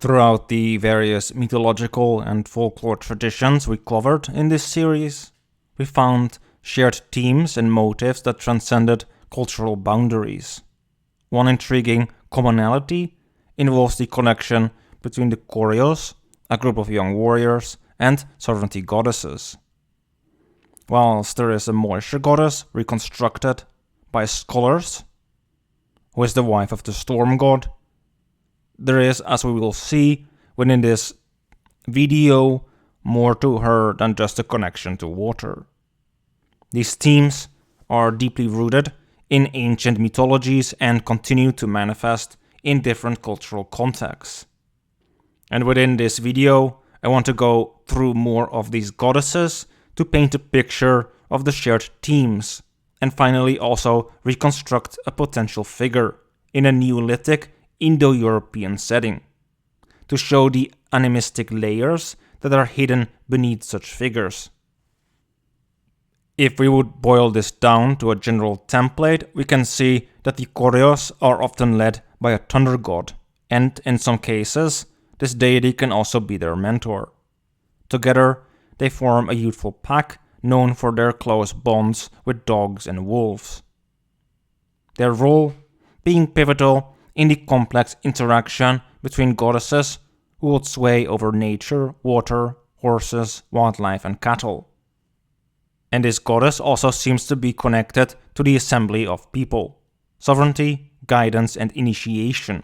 Throughout the various mythological and folklore traditions we covered in this series, we found shared themes and motifs that transcended cultural boundaries. One intriguing commonality involves the connection between the Koryos, a group of young warriors, and sovereignty goddesses. Whilst there is a moisture goddess reconstructed by scholars, who is the wife of the storm god, there is, as we will see within this video, more to her than just a connection to water. These themes are deeply rooted in ancient mythologies and continue to manifest in different cultural contexts. And within this video, I want to go through more of these goddesses to paint a picture of the shared themes, and finally also reconstruct a potential figure in a Neolithic Indo-European setting, to show the animistic layers that are hidden beneath such figures. If we would boil this down to a general template, we can see that the Koryos are often led by a thunder god, and in some cases, this deity can also be their mentor. Together, they form a youthful pack known for their close bonds with dogs and wolves. Their role being pivotal in the complex interaction between goddesses who hold sway over nature, water, horses, wildlife, and cattle. And this goddess also seems to be connected to the assembly of people, sovereignty, guidance, and initiation,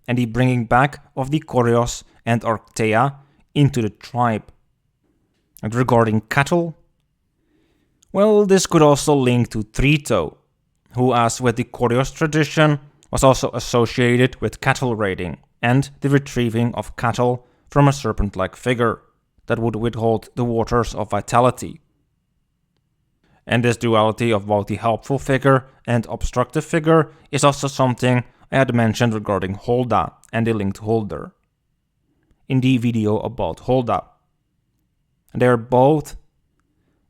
and the bringing back of the Koryos and Arctea into the tribe. And regarding cattle, well, this could also link to Trito, who, as with the Koryos tradition, was also associated with cattle raiding and the retrieving of cattle from a serpent-like figure that would withhold the waters of vitality. And this duality of both the helpful figure and obstructive figure is also something I had mentioned regarding Holda and the linked holder in the video about Holda. They are both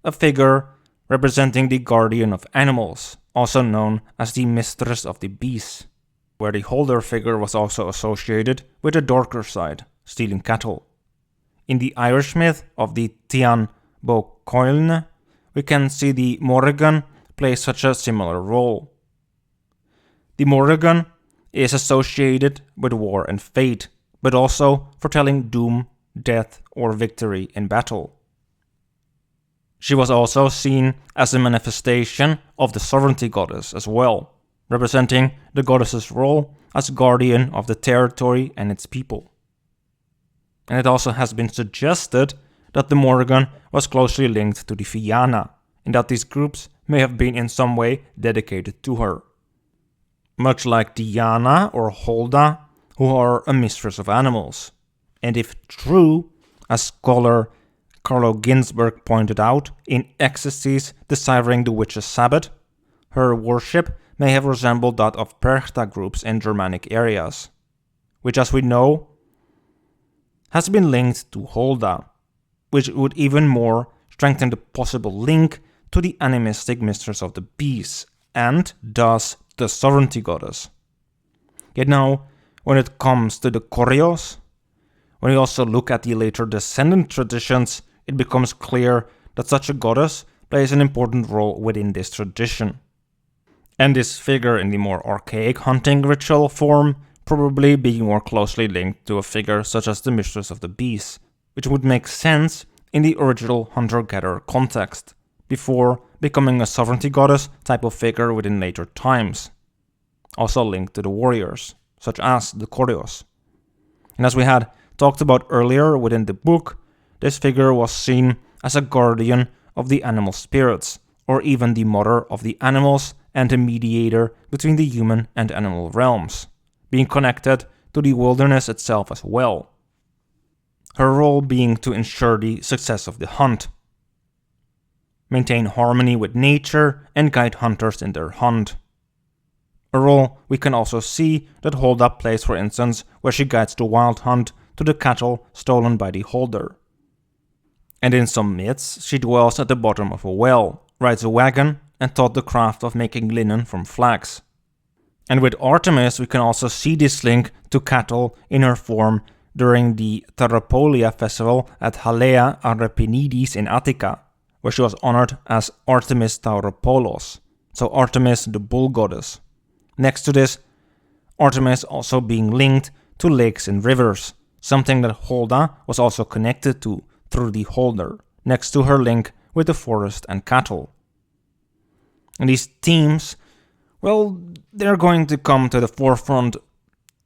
a figure representing the guardian of animals, also known as the mistress of the beasts, where the holder figure was also associated with the darker side, stealing cattle. In the Irish myth of the Tian Bo Coilne, we can see the Morrigan play such a similar role. The Morrigan is associated with war and fate, but also foretelling doom, death, or victory in battle. She was also seen as a manifestation of the sovereignty goddess as well, representing the goddess's role as guardian of the territory and its people. And it also has been suggested that the Morrigan was closely linked to the Fianna, and that these groups may have been in some way dedicated to her. Much like Diana or Holda, who are a mistress of animals. And if true, as scholar Carlo Ginzburg pointed out in Ecstasies Deciphering the Witch's Sabbath, her worship may have resembled that of Perchta groups in Germanic areas, which, as we know, has been linked to Holda, which would even more strengthen the possible link to the animistic mistress of the beasts, and thus the sovereignty goddess. Yet now, when it comes to the Koryos, when we also look at the later descendant traditions, it becomes clear that such a goddess plays an important role within this tradition. And this figure in the more archaic hunting ritual form probably being more closely linked to a figure such as the mistress of the beasts, which would make sense in the original hunter-gatherer context, before becoming a sovereignty goddess type of figure within later times, also linked to the warriors, such as the Koryos. And as we had talked about earlier within the book, this figure was seen as a guardian of the animal spirits, or even the mother of the animals and a mediator between the human and animal realms, being connected to the wilderness itself as well. Her role being to ensure the success of the hunt, maintain harmony with nature, and guide hunters in their hunt. A role we can also see that Holda plays, for instance, where she guides the wild hunt to the cattle stolen by the holder. And in some myths, she dwells at the bottom of a well, rides a wagon, and taught the craft of making linen from flax. And with Artemis, we can also see this link to cattle in her form during the Therapholia festival at Halea Arrepinides in Attica, where she was honored as Artemis Tauropolos, so Artemis the bull goddess. Next to this, Artemis also being linked to lakes and rivers, something that Holda was also connected to through the holder, next to her link with the forest and cattle. And these themes, well, they're going to come to the forefront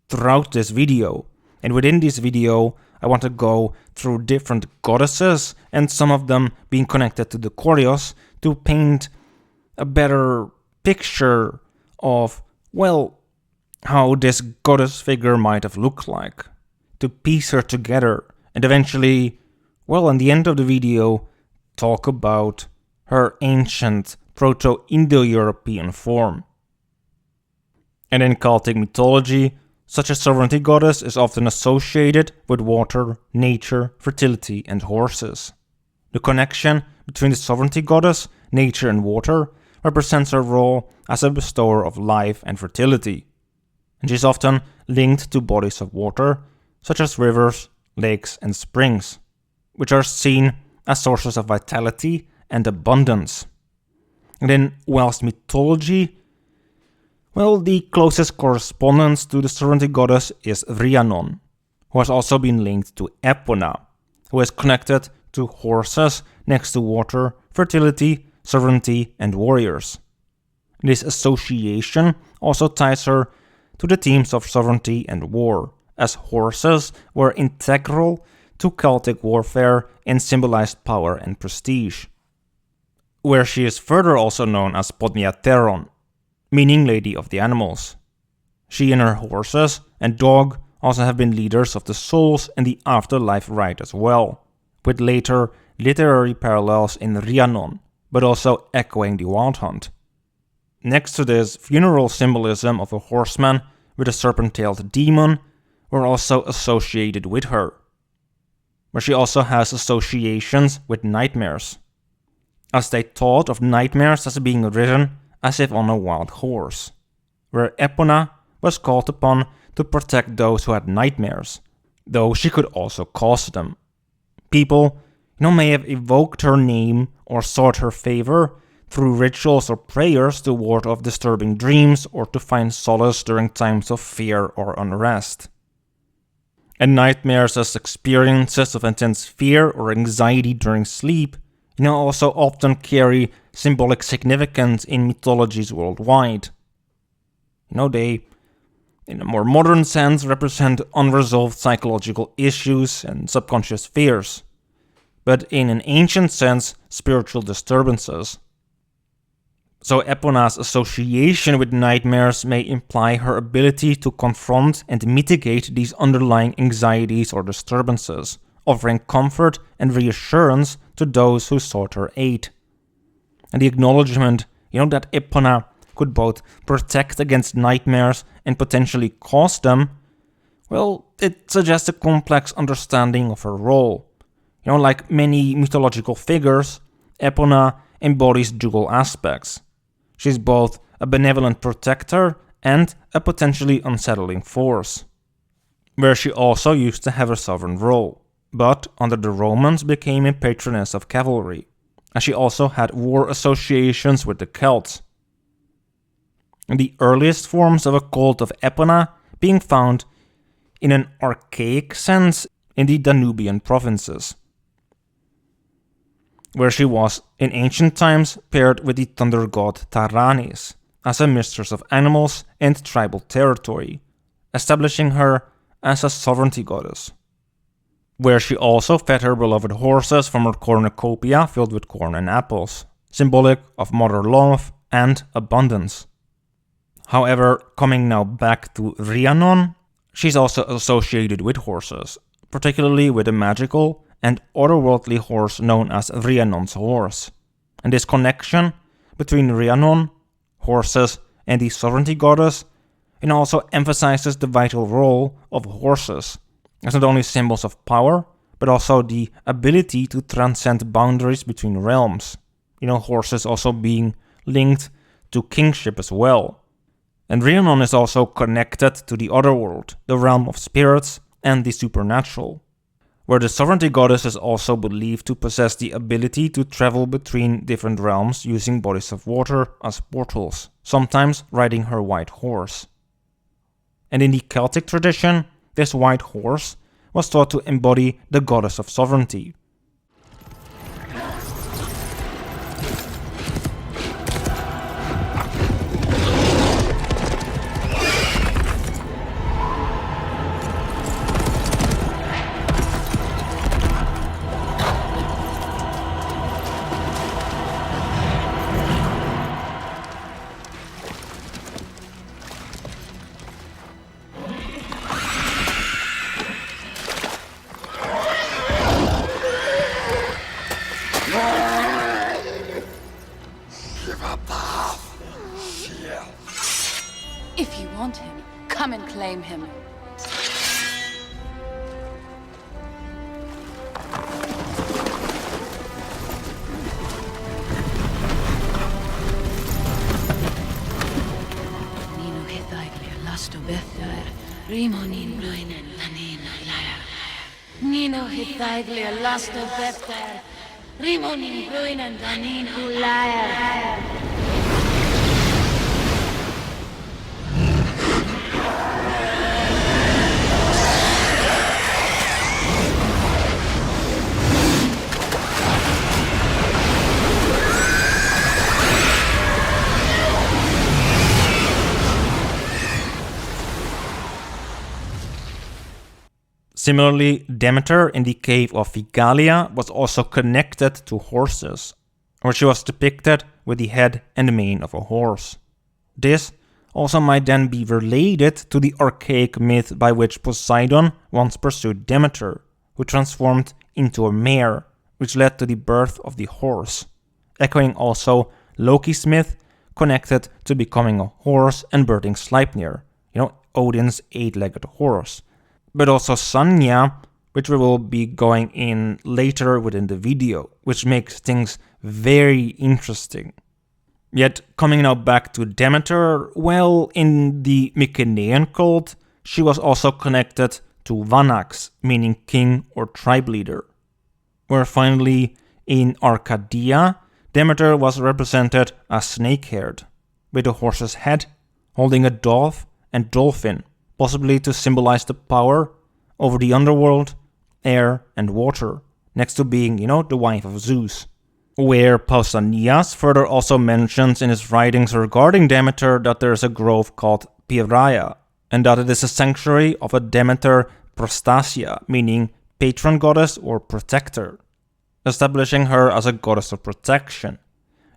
throughout this video. And within this video, I want to go through different goddesses and some of them being connected to the Koryos to paint a better picture of, well, how this goddess figure might have looked like, to piece her together and eventually, well, in the end of the video, talk about her ancient Proto-Indo-European form. And in Celtic mythology, such a sovereignty goddess is often associated with water, nature, fertility, and horses. The connection between the sovereignty goddess, nature, and water represents her role as a bestower of life and fertility. And she is often linked to bodies of water, such as rivers, lakes, and springs, which are seen as sources of vitality and abundance. And in Welsh mythology, well, the closest correspondence to the sovereignty goddess is Rhiannon, who has also been linked to Epona, who is connected to horses next to water, fertility, sovereignty, and warriors. This association also ties her to the themes of sovereignty and war, as horses were integral to Celtic warfare and symbolized power and prestige. Where she is further also known as Podniateron, meaning Lady of the Animals. She and her horses and dog also have been leaders of the souls and the afterlife rite as well, with later literary parallels in Rhiannon, but also echoing the Wild Hunt. Next to this, funeral symbolism of a horseman with a serpent-tailed demon were also associated with her, where she also has associations with nightmares, as they thought of nightmares as being ridden as if on a wild horse, where Epona was called upon to protect those who had nightmares, though she could also cause them. People, may have evoked her name or sought her favor through rituals or prayers to ward off disturbing dreams or to find solace during times of fear or unrest. And nightmares as experiences of intense fear or anxiety during sleep, also often carry symbolic significance in mythologies worldwide. They, in a more modern sense, represent unresolved psychological issues and subconscious fears, but in an ancient sense, spiritual disturbances. So Epona's association with nightmares may imply her ability to confront and mitigate these underlying anxieties or disturbances, offering comfort and reassurance to those who sought her aid. And the acknowledgement, that Epona could both protect against nightmares and potentially cause them, well, it suggests a complex understanding of her role. Like many mythological figures, Epona embodies dual aspects. She's both a benevolent protector and a potentially unsettling force, where she also used to have a sovereign role, but under the Romans became a patroness of cavalry, as she also had war associations with the Celts. And the earliest forms of a cult of Epona being found in an archaic sense in the Danubian provinces, where she was in ancient times paired with the thunder god Taranis as a mistress of animals and tribal territory, establishing her as a sovereignty goddess, where she also fed her beloved horses from her cornucopia filled with corn and apples, symbolic of mother love and abundance. However, coming now back to Rhiannon, she's also associated with horses, particularly with a magical and otherworldly horse known as Rhiannon's horse. And this connection between Rhiannon, horses, and the sovereignty goddess also emphasizes the vital role of horses as not only symbols of power, but also the ability to transcend boundaries between realms. Horses also being linked to kingship as well. And Rhiannon is also connected to the other world, the realm of spirits, and the supernatural, where the sovereignty goddess is also believed to possess the ability to travel between different realms using bodies of water as portals, sometimes riding her white horse. And in the Celtic tradition, this white horse was thought to embody the goddess of sovereignty. If you want him, come and claim him. Nino Hithaglia Lasto Bether, Rimonin Bruinen Lanino Liar. Nino Hithaglia Lasto Bether, Rimonin Bruinen Lanino Liar. Similarly, Demeter in the cave of Vigalia was also connected to horses, where she was depicted with the head and mane of a horse. This also might then be related to the archaic myth by which Poseidon once pursued Demeter, who transformed into a mare, which led to the birth of the horse, echoing also Loki's myth connected to becoming a horse and birthing Sleipnir, Odin's eight-legged horse. But also Sanjna, which we will be going in later within the video, which makes things very interesting. Yet, coming now back to Demeter, well, in the Mycenaean cult, she was also connected to Vanax, meaning king or tribe leader. Where finally, in Arcadia, Demeter was represented as snake-haired, with a horse's head, holding a dove and dolphin, possibly to symbolize the power over the underworld, air, and water, next to being, the wife of Zeus. Where Pausanias further also mentions in his writings regarding Demeter that there is a grove called Piraia, and that it is a sanctuary of a Demeter Prostasia, meaning patron goddess or protector, establishing her as a goddess of protection.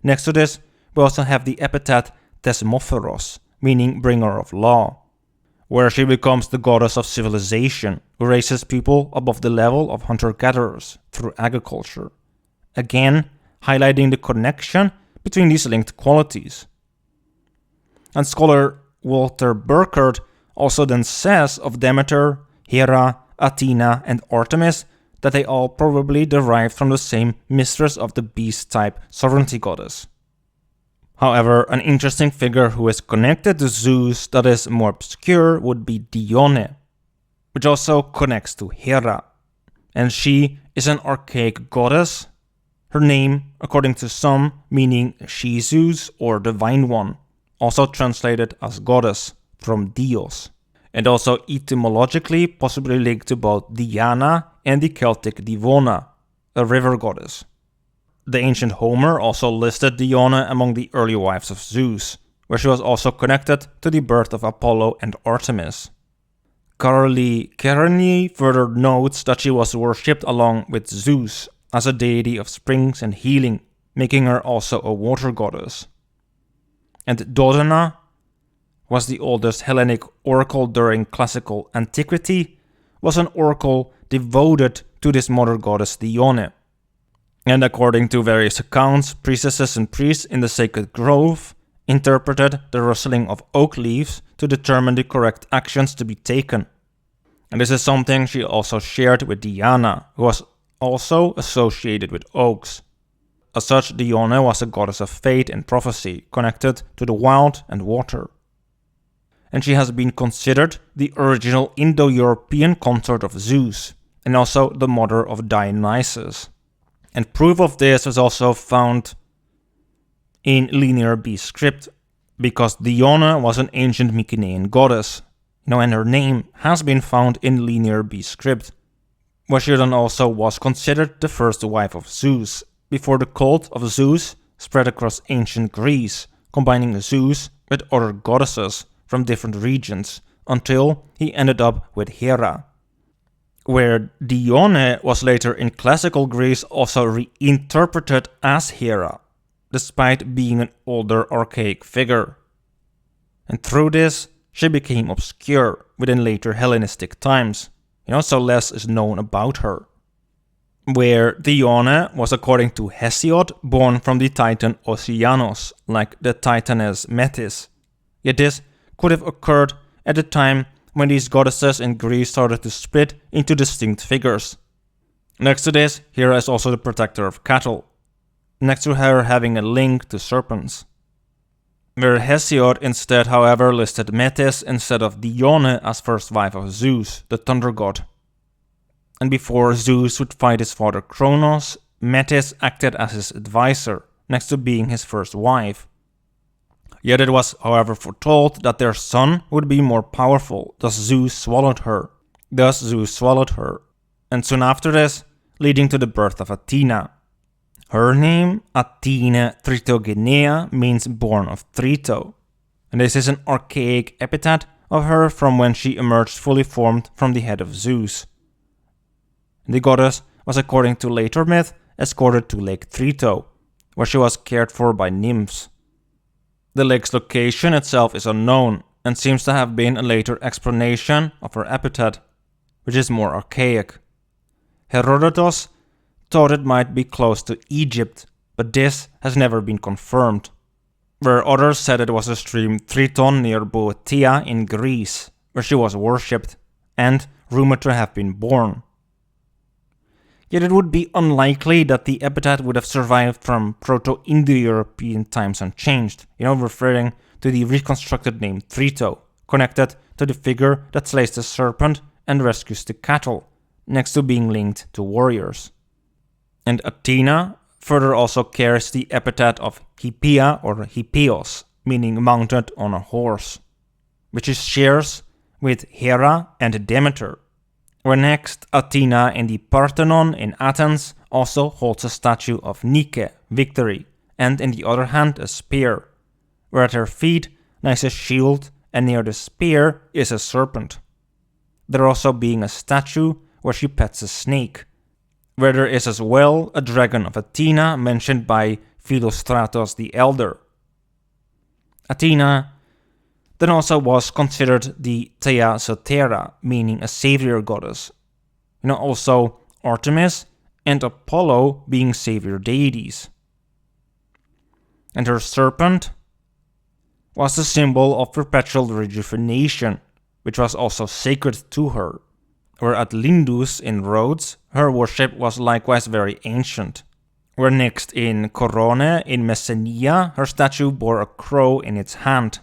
Next to this, we also have the epithet Thesmophoros, meaning bringer of law, where she becomes the goddess of civilization, who raises people above the level of hunter-gatherers through agriculture, again highlighting the connection between these linked qualities. And scholar Walter Burkert also then says of Demeter, Hera, Athena, and Artemis that they all probably derived from the same mistress of the beast-type sovereignty goddess. However, an interesting figure who is connected to Zeus that is more obscure would be Dione, which also connects to Hera, and she is an archaic goddess, her name, according to some, meaning she-Zeus or divine one, also translated as goddess from Dios, and also etymologically possibly linked to both Diana and the Celtic Divona, a river goddess. The ancient Homer also listed Dione among the early wives of Zeus, where she was also connected to the birth of Apollo and Artemis. Carly Kereny further notes that she was worshipped along with Zeus as a deity of springs and healing, making her also a water goddess. And Dodona was the oldest Hellenic oracle during classical antiquity, was an oracle devoted to this mother goddess Dione. And according to various accounts, priestesses and priests in the sacred grove interpreted the rustling of oak leaves to determine the correct actions to be taken. And this is something she also shared with Diana, who was also associated with oaks. As such, Dione was a goddess of fate and prophecy, connected to the wild and water. and she has been considered the original Indo-European consort of Zeus, and also the mother of Dionysus. And proof of this is also found in Linear B script, because Dione was an ancient Mycenaean goddess, and her name has been found in Linear B script, where she then also was considered the first wife of Zeus, before the cult of Zeus spread across ancient Greece, combining Zeus with other goddesses from different regions, until he ended up with Hera. Where Dione was later in classical Greece also reinterpreted as Hera, despite being an older archaic figure. And through this, she became obscure within later Hellenistic times, so less is known about her. Where Dione was, according to Hesiod, born from the titan Oceanos, like the titaness Metis. Yet this could have occurred at the time when these goddesses in Greece started to split into distinct figures. Next to this, Hera is also the protector of cattle, next to her having a link to serpents. Where Hesiod instead, however, listed Metis instead of Dione as first wife of Zeus, the thunder god. And before Zeus would fight his father Kronos, Metis acted as his advisor, next to being his first wife. Yet it was, however, foretold that their son would be more powerful, thus Zeus swallowed her. And soon after this, leading to the birth of Athena. Her name, Athena Tritogenea, means born of Trito, and this is an archaic epithet of her from when she emerged fully formed from the head of Zeus. The goddess was, according to later myth, escorted to Lake Trito, where she was cared for by nymphs. The lake's location itself is unknown, and seems to have been a later explanation of her epithet, which is more archaic. Herodotus thought it might be close to Egypt, but this has never been confirmed. Where others said it was the stream Triton near Boeotia in Greece, where she was worshipped, and rumored to have been born. Yet it would be unlikely that the epithet would have survived from Proto-Indo-European times unchanged, referring to the reconstructed name Trito, connected to the figure that slays the serpent and rescues the cattle, next to being linked to warriors. And Athena further also carries the epithet of Hippia or Hippios, meaning mounted on a horse, which she shares with Hera and Demeter. Where next, Athena in the Parthenon in Athens also holds a statue of Nike, victory, and in the other hand a spear, where at her feet lies a shield and near the spear is a serpent. There also being a statue where she pets a snake, where there is as well a dragon of Athena mentioned by Philostratos the Elder. Athena then also was considered the Thea Sotera, meaning a savior goddess. Also Artemis and Apollo being savior deities. And her serpent was the symbol of perpetual rejuvenation, which was also sacred to her. Where at Lindus in Rhodes, her worship was likewise very ancient. Where next in Korone in Messenia, her statue bore a crow in its hand,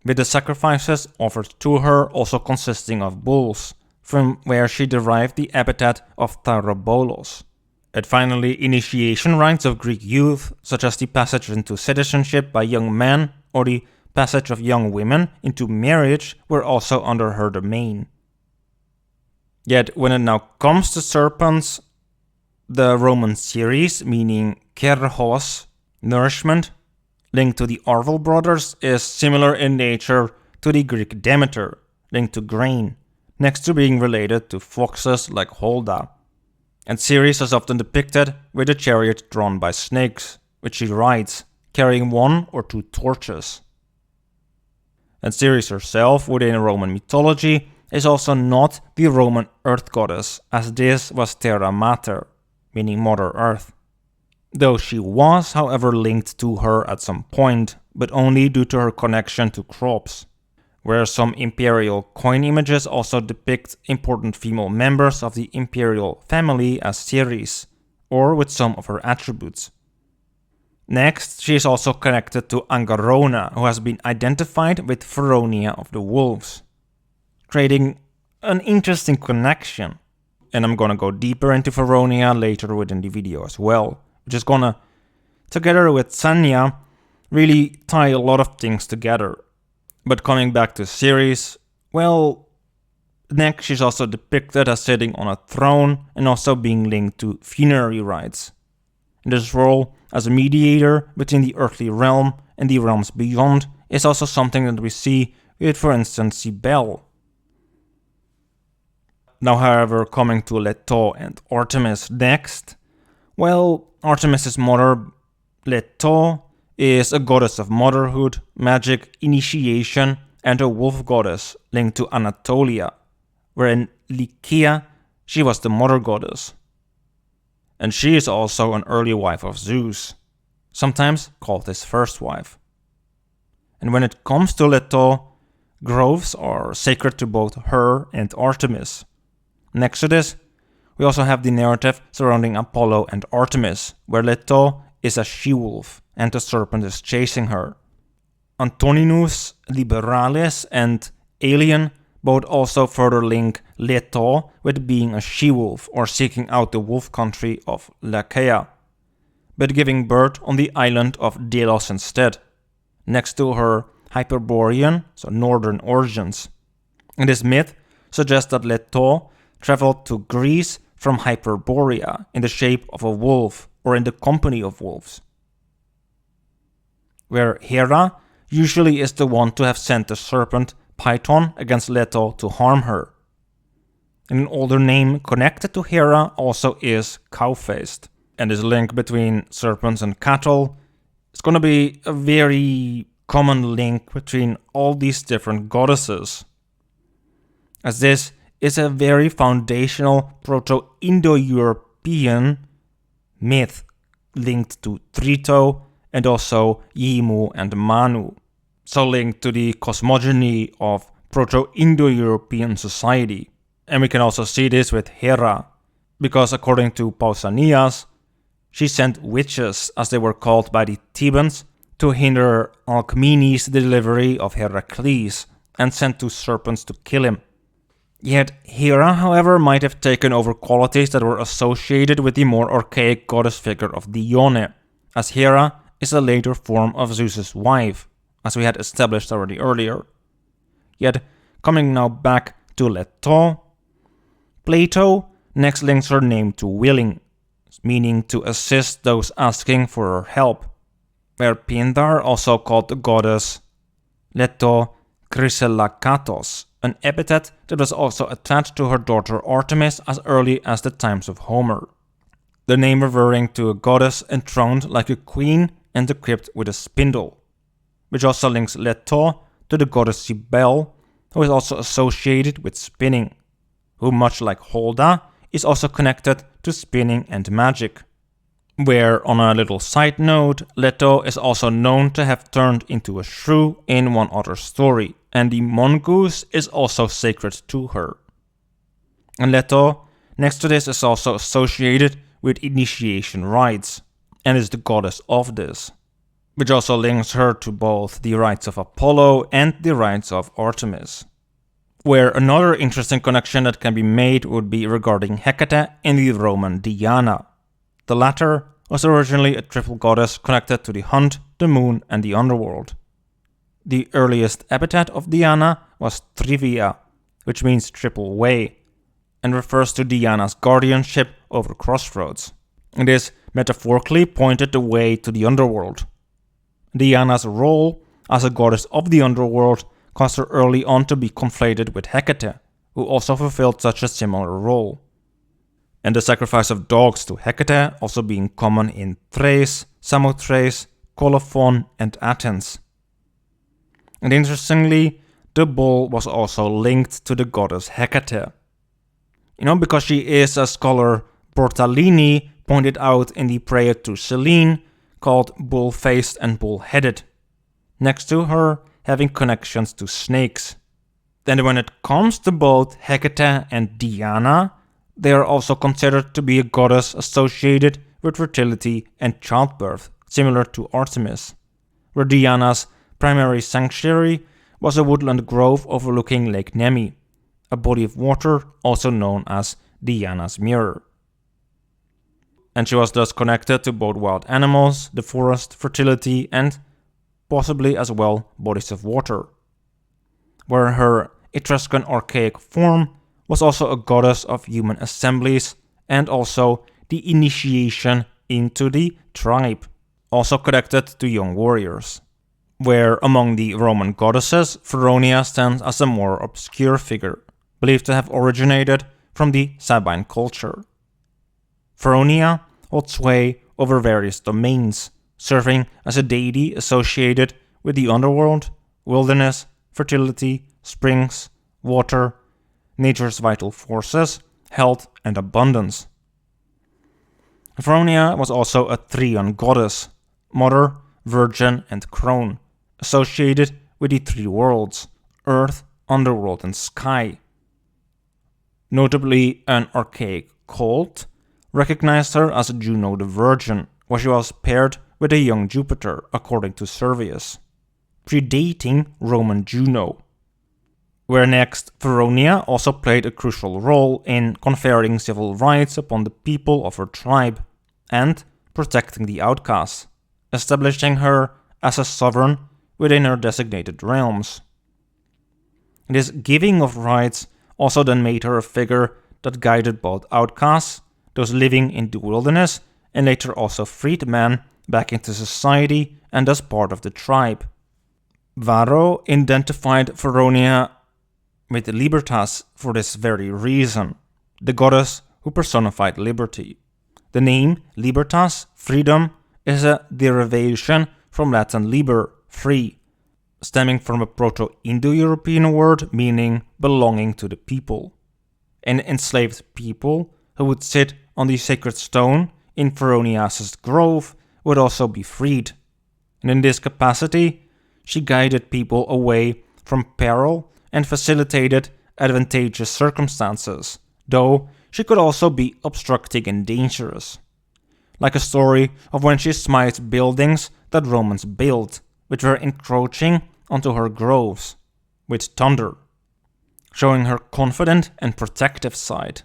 with the sacrifices offered to her also consisting of bulls, from where she derived the epithet of Thyrobolos. And finally, initiation rites of Greek youth, such as the passage into citizenship by young men or the passage of young women into marriage, were also under her domain. Yet when it now comes to serpents, the Roman Ceres, meaning kerhos, nourishment, linked to the Arval brothers, is similar in nature to the Greek Demeter, linked to grain, next to being related to foxes like Holda. And Ceres is often depicted with a chariot drawn by snakes, which she rides, carrying one or two torches. And Ceres herself, within Roman mythology, is also not the Roman earth goddess, as this was Terra Mater, meaning Mother Earth. Though she was, however, linked to her at some point, but only due to her connection to crops, where some imperial coin images also depict important female members of the imperial family as Ceres, or with some of her attributes. Next, she is also connected to Angarona, who has been identified with Feronia of the wolves, creating an interesting connection. And I'm gonna go deeper into Feronia later within the video as well, which is gonna, together with Sanjna, really tie a lot of things together. But coming back to Ceres, well, next she's also depicted as sitting on a throne and also being linked to funerary rites. In this role as a mediator between the earthly realm and the realms beyond is also something that we see with, for instance, Cybele. Now, however, coming to Leto and Artemis next, well, Artemis' mother, Leto, is a goddess of motherhood, magic, initiation, and a wolf goddess linked to Anatolia, where in Lycia she was the mother goddess. And she is also an early wife of Zeus, sometimes called his first wife. And when it comes to Leto, groves are sacred to both her and Artemis. Next to this, we also have the narrative surrounding Apollo and Artemis, where Leto is a she-wolf and the serpent is chasing her. Antoninus Liberalis and Alien both also further link Leto with being a she-wolf or seeking out the wolf country of Lycia, but giving birth on the island of Delos instead, next to her Hyperborean, so northern origins. And this myth suggests that Leto traveled to Greece from Hyperborea in the shape of a wolf or in the company of wolves, where Hera usually is the one to have sent the serpent Python against Leto to harm her. And an older name connected to Hera also is Cow-faced. And this link between serpents and cattle is going to be a very common link between all these different goddesses, as this is a very foundational Proto-Indo-European myth linked to Trito and also Yimu and Manu, so linked to the cosmogony of Proto-Indo-European society. And we can also see this with Hera, because according to Pausanias, she sent witches, as they were called by the Thebans, to hinder Alcmene's delivery of Heracles and sent two serpents to kill him. Yet Hera, however, might have taken over qualities that were associated with the more archaic goddess figure of Dione, as Hera is a later form of Zeus's wife, as we had established already earlier. Yet, coming now back to Leto, Plato next links her name to willing, meaning to assist those asking for her help, where Pindar also called the goddess Leto Chrysellakatos, an epithet that was also attached to her daughter Artemis as early as the times of Homer. The name referring to a goddess enthroned like a queen and equipped with a spindle, which also links Leto to the goddess Cybele, who is also associated with spinning, who, much like Holda, is also connected to spinning and magic. Where, on a little side note, Leto is also known to have turned into a shrew in one other story, and the mongoose is also sacred to her. And Leto, next to this, is also associated with initiation rites, and is the goddess of this, which also links her to both the rites of Apollo and the rites of Artemis. Where another interesting connection that can be made would be regarding Hecate and the Roman Diana. The latter was originally a triple goddess connected to the hunt, the moon, and the underworld. The earliest epithet of Diana was Trivia, which means triple way, and refers to Diana's guardianship over crossroads. And this metaphorically pointed the way to the underworld. Diana's role as a goddess of the underworld caused her early on to be conflated with Hecate, who also fulfilled such a similar role. And the sacrifice of dogs to Hecate also being common in Thrace, Samothrace, Colophon, and Athens. And interestingly, the bull was also linked to the goddess Hecate. Because she is, as scholar Bortalini pointed out in the prayer to Selene, called bull-faced and bull-headed, next to her having connections to snakes. Then when it comes to both Hecate and Diana, they are also considered to be a goddess associated with fertility and childbirth, similar to Artemis, where Diana's primary sanctuary was a woodland grove overlooking Lake Nemi, a body of water also known as Diana's Mirror. And she was thus connected to both wild animals, the forest, fertility, and possibly as well bodies of water, where her Etruscan archaic form was also a goddess of human assemblies and also the initiation into the tribe, also connected to young warriors, where among the Roman goddesses, Feronia stands as a more obscure figure, believed to have originated from the Sabine culture. Feronia holds sway over various domains, serving as a deity associated with the underworld, wilderness, fertility, springs, water, nature's vital forces, health, and abundance. Feronia was also a Trian goddess, mother, virgin, and crone, associated with the three worlds, earth, underworld, and sky. Notably, an archaic cult recognized her as Juno the Virgin, where she was paired with a young Jupiter, according to Servius, predating Roman Juno. Where next, Feronia also played a crucial role in conferring civil rights upon the people of her tribe and protecting the outcasts, establishing her as a sovereign within her designated realms. This giving of rights also then made her a figure that guided both outcasts, those living in the wilderness, and later also freed men back into society and as part of the tribe. Varro identified Feronia with Libertas for this very reason, the goddess who personified liberty. The name Libertas, freedom, is a derivation from Latin liber, free, stemming from a Proto-Indo-European word meaning belonging to the people. An enslaved people who would sit on the sacred stone in Feronia's grove would also be freed, and in this capacity she guided people away from peril and facilitated advantageous circumstances, though she could also be obstructing and dangerous. Like a story of when she smites buildings that Romans built, which were encroaching onto her groves, with thunder, showing her confident and protective side.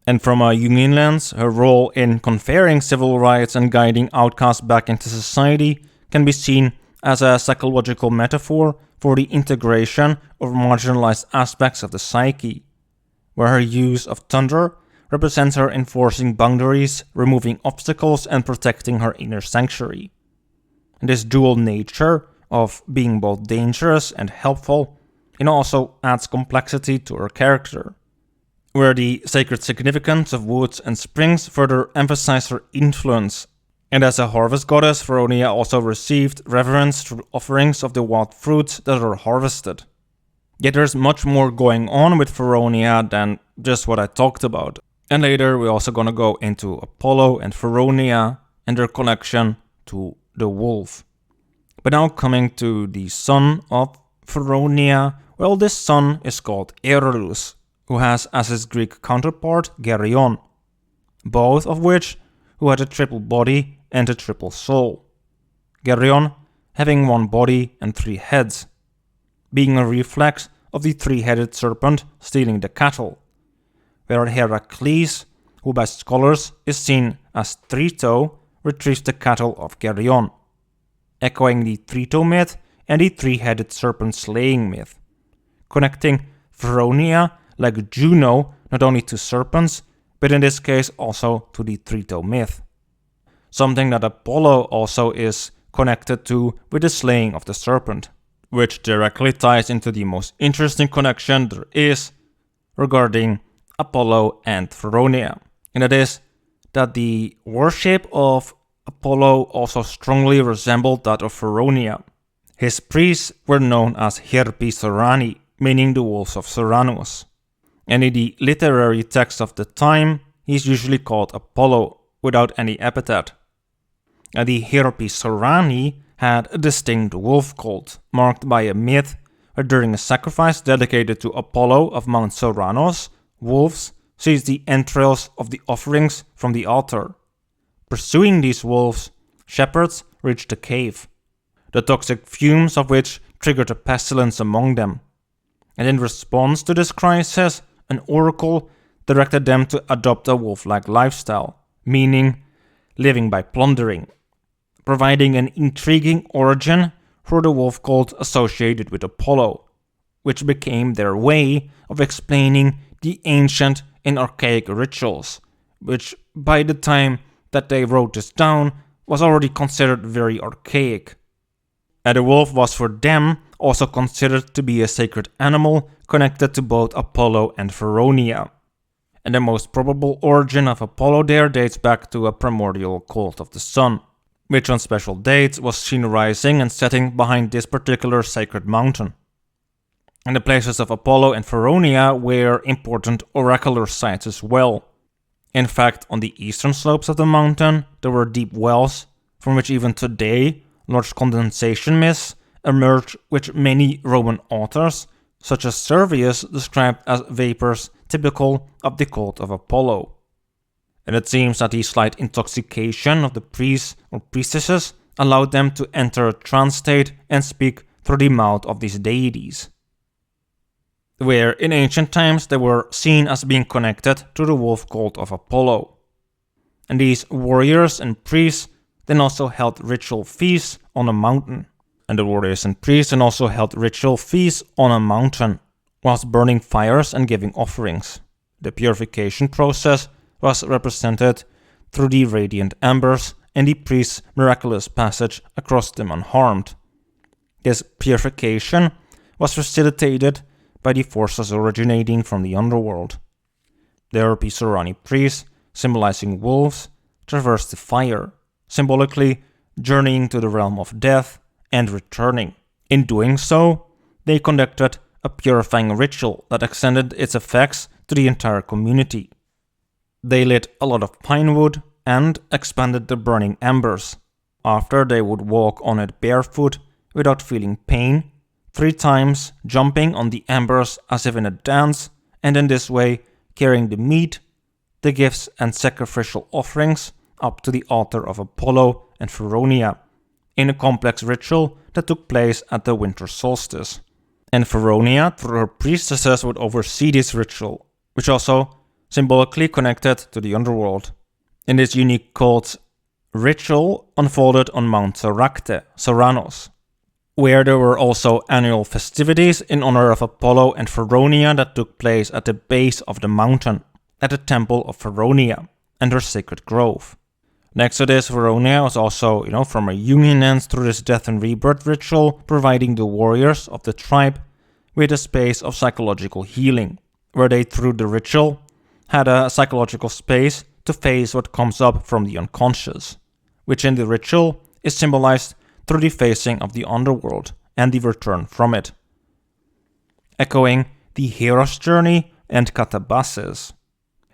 And from a Jungian lens, her role in conferring civil rights and guiding outcasts back into society can be seen as a psychological metaphor for the integration of marginalized aspects of the psyche, where her use of thunder represents her enforcing boundaries, removing obstacles, and protecting her inner sanctuary. And this dual nature of being both dangerous and helpful, it also adds complexity to her character, where the sacred significance of woods and springs further emphasize her influence. And as a harvest goddess, Feronia also received reverence through offerings of the wild fruits that are harvested. Yet there's much more going on with Feronia than just what I talked about. And later we're also gonna go into Apollo and Feronia and their connection to the wolf. But now coming to the son of Feronia, well, this son is called Aeolus, who has as his Greek counterpart Geryon, both of which who had a triple body and a triple soul. Geryon having one body and three heads, being a reflex of the three-headed serpent stealing the cattle, where Heracles, who by scholars is seen as Trito, retrieves the cattle of Geryon, echoing the Trito myth and the three-headed serpent slaying myth, connecting Feronia like Juno not only to serpents, but in this case also to the Trito myth. Something that Apollo also is connected to with the slaying of the serpent, which directly ties into the most interesting connection there is regarding Apollo and Feronia. And that is that the worship of Apollo also strongly resembled that of Feronia. His priests were known as Herpi Serani, meaning the wolves of Serranus. And in the literary text of the time, he is usually called Apollo, without any epithet. And the Herpi Serani had a distinct wolf cult, marked by a myth where during a sacrifice dedicated to Apollo of Mount Serranos, wolves seized the entrails of the offerings from the altar. Pursuing these wolves, shepherds reached the cave, the toxic fumes of which triggered a pestilence among them. And in response to this crisis, an oracle directed them to adopt a wolf-like lifestyle, meaning living by plundering, providing an intriguing origin for the wolf cult associated with Apollo, which became their way of explaining the ancient and archaic rituals, which by the time that they wrote this down was already considered very archaic. And the wolf was for them also considered to be a sacred animal connected to both Apollo and Feronia. And the most probable origin of Apollo there dates back to a primordial cult of the sun, which on special dates was seen rising and setting behind this particular sacred mountain. And the places of Apollo and Feronia were important oracular sites as well. In fact, on the eastern slopes of the mountain, there were deep wells, from which even today large condensation mists emerge, which many Roman authors, such as Servius, described as vapors typical of the cult of Apollo. And it seems that the slight intoxication of the priests or priestesses allowed them to enter a trance state and speak through the mouth of these deities, where in ancient times they were seen as being connected to the wolf cult of Apollo. And these warriors and priests then also held ritual feasts on a mountain. And the warriors and priests then also held ritual feasts on a mountain, whilst burning fires and giving offerings. The purification process was represented through the radiant embers and the priest's miraculous passage across them unharmed. This purification was facilitated by the forces originating from the underworld. There, Pisorani priests, symbolizing wolves, traversed the fire, symbolically journeying to the realm of death and returning. In doing so, they conducted a purifying ritual that extended its effects to the entire community. They lit a lot of pine wood and expanded the burning embers. After, they would walk on it barefoot without feeling pain, 3 times jumping on the embers as if in a dance, and in this way carrying the meat, the gifts and sacrificial offerings up to the altar of Apollo and Feronia, in a complex ritual that took place at the winter solstice. And Feronia, through her priestesses, would oversee this ritual, which also symbolically connected to the underworld. In this unique cult, ritual unfolded on Mount Soracte, Soranos, where there were also annual festivities in honor of Apollo and Feronia that took place at the base of the mountain, at the temple of Feronia and her sacred grove. Next to this, Feronia was also, from a Jungian end through this death and rebirth ritual, providing the warriors of the tribe with a space of psychological healing, where they, through the ritual, had a psychological space to face what comes up from the unconscious, which in the ritual is symbolized through the facing of the underworld and the return from it, echoing the hero's journey and katabasis.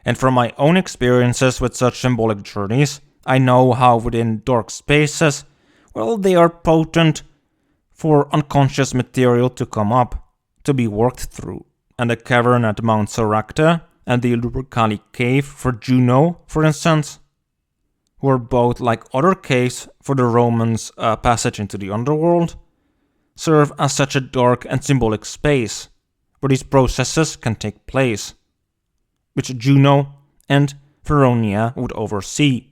And from my own experiences with such symbolic journeys, I know how within dark spaces, they are potent for unconscious material to come up, to be worked through. And the cavern at Mount Soracte and the Lupercali cave for Juno, for instance, were both, like other caves for the Romans' passage into the underworld, serve as such a dark and symbolic space where these processes can take place, which Juno and Feronia would oversee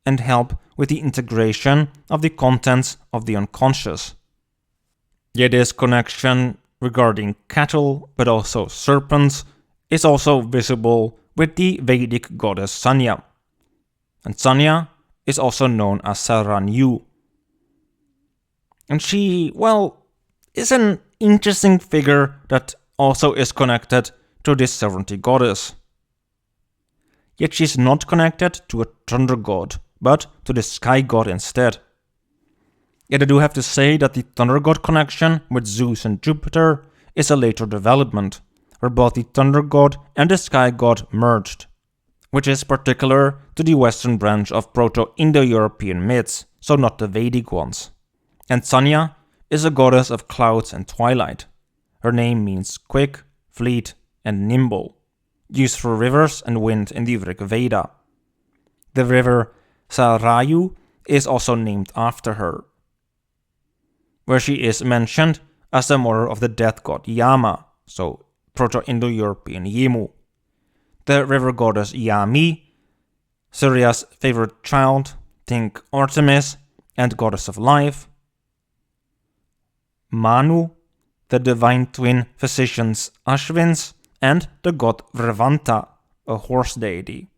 and help with the integration of the contents of the unconscious. Yet this connection regarding cattle, but also serpents, is also visible with the Vedic goddess Sanjna. And Sanjna is also known as Saranyu. And she, is an interesting figure that also is connected to this sovereignty goddess. Yet she's not connected to a thunder god, but to the sky god instead. Yet I do have to say that the thunder god connection with Zeus and Jupiter is a later development, where both the thunder god and the sky god merged, which is particular to the western branch of Proto-Indo-European myths, so not the Vedic ones. And Sanjna is a goddess of clouds and twilight. Her name means quick, fleet, and nimble, used for rivers and wind in the Rig Veda. The river Sarayu is also named after her, where she is mentioned as the mother of the death god Yama, so Proto-Indo-European Yemu, the river goddess Yami, Surya's favorite child, think Artemis, and goddess of life, Manu, the divine twin physicians Ashwins, and the god Vrvanta, a horse deity.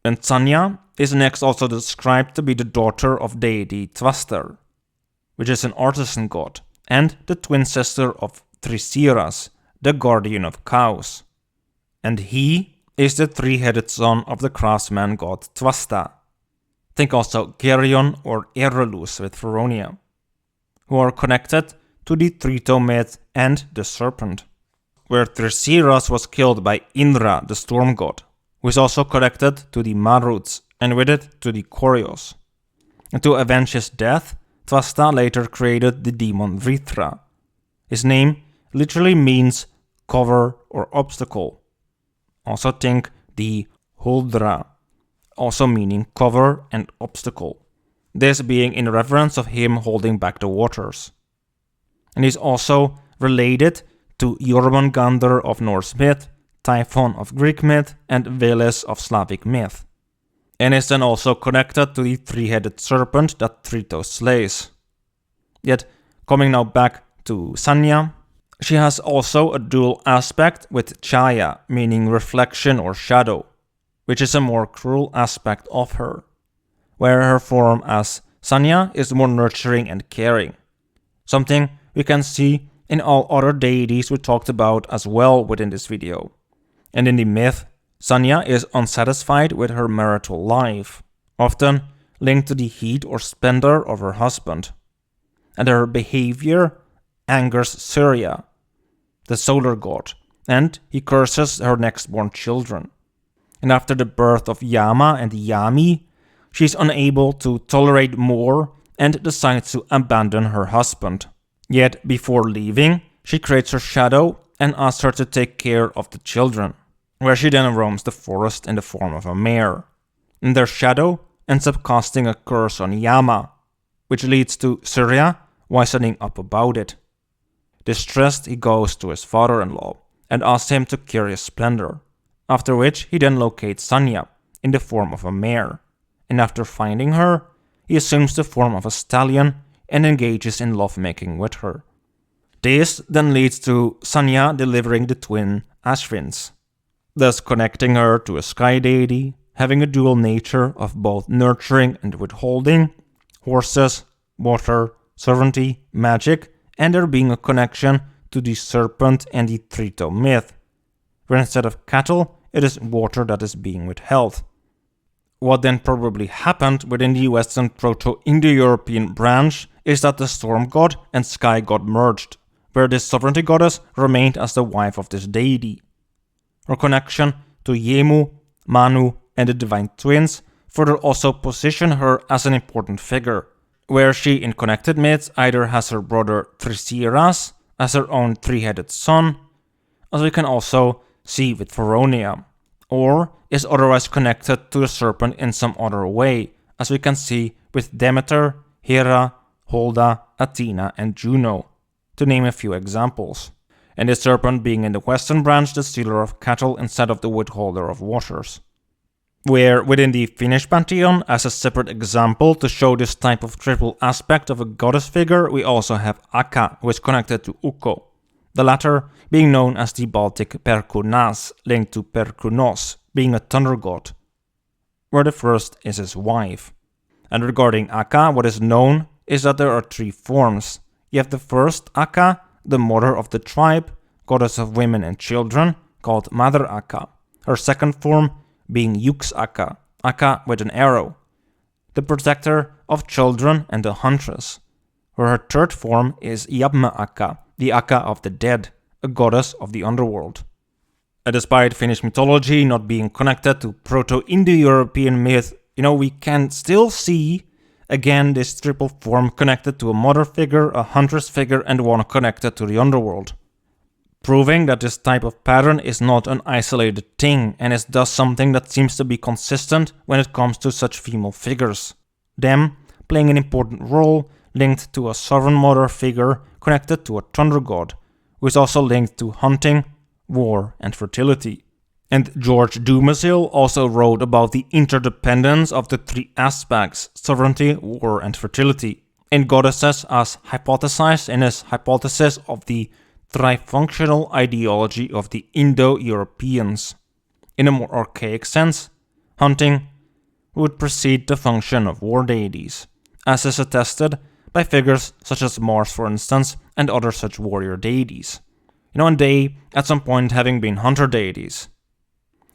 And Sanjna is next also described to be the daughter of deity Tvastar, which is an artisan god, and the twin sister of Ceres, the guardian of cows. And he is the three-headed son of the craftsman god Tvasta. Think also Geryon or Erelus with Feronia, who are connected to the Tri-Partite myth and the serpent, where Ceres was killed by Indra, the storm god, who is also connected to the Maruts and with it to the Koryos. And to avenge his death, Tvasta later created the demon Vritra. His name literally means cover or obstacle. Also think the Huldra, also meaning cover and obstacle. This being in reference of him holding back the waters. And he's also related to Jormungandr of Norse myth, Typhon of Greek myth, and Veles of Slavic myth. And is then also connected to the three-headed serpent that Trito slays. Yet, coming now back to Sanjna, she has also a dual aspect with Chaya, meaning reflection or shadow, which is a more cruel aspect of her, where her form as Sanjna is more nurturing and caring, something we can see in all other deities we talked about as well within this video. And in the myth, Sanjna is unsatisfied with her marital life, often linked to the heat or splendor of her husband, and her behavior angers Surya, the solar god, and he curses her next-born children. And after the birth of Yama and Yami, she is unable to tolerate more and decides to abandon her husband. Yet before leaving, she creates her shadow and asks her to take care of the children, where she then roams the forest in the form of a mare. And their shadow ends up casting a curse on Yama, which leads to Surya wisening up about it. Distressed, he goes to his father-in-law and asks him to carry his splendor, after which he then locates Sanjna in the form of a mare, and after finding her, he assumes the form of a stallion and engages in lovemaking with her. This then leads to Sanjna delivering the twin Ashwins, thus connecting her to a sky deity, having a dual nature of both nurturing and withholding, horses, water, sovereignty, magic, and there being a connection to the serpent and the Trito myth, where instead of cattle, it is water that is being withheld. What then probably happened within the Western Proto-Indo-European branch is that the storm god and sky god merged, where this sovereignty goddess remained as the wife of this deity. Her connection to Yemu, Manu, and the divine twins further also position her as an important figure, where she in connected myths either has her brother Ceres as her own three-headed son, as we can also see with Feronia, or is otherwise connected to the serpent in some other way, as we can see with Demeter, Hera, Holda, Athena, and Juno, to name a few examples. And the serpent being in the western branch the stealer of cattle instead of the withholder of waters. Where within the Finnish pantheon, as a separate example to show this type of triple aspect of a goddess figure, we also have Akka, who is connected to Ukko, the latter being known as the Baltic Perkunas, linked to Perkunos, being a thunder god, where the first is his wife. And regarding Akka, what is known is that there are three forms. You have the first Akka, the mother of the tribe, goddess of women and children, called Mother Akka. Her second form being Yux Akka, Akka with an arrow, the protector of children and the huntress. Where her third form is Yabma Akka, the Akka of the dead, a goddess of the underworld. And despite Finnish mythology not being connected to Proto-Indo-European myth, we can still see again this triple form connected to a mother figure, a huntress figure, and one connected to the underworld, proving that this type of pattern is not an isolated thing and is thus something that seems to be consistent when it comes to such female figures. them playing an important role linked to a sovereign mother figure connected to a thunder god, who is also linked to hunting, war, and fertility. And George Dumézil also wrote about the interdependence of the three aspects, sovereignty, war, and fertility, in goddesses as hypothesized in his hypothesis of the tri-functional ideology of the Indo-Europeans. In a more archaic sense, hunting would precede the function of war deities, as is attested by figures such as Mars, for instance, and other such warrior deities. And they, at some point, having been hunter deities.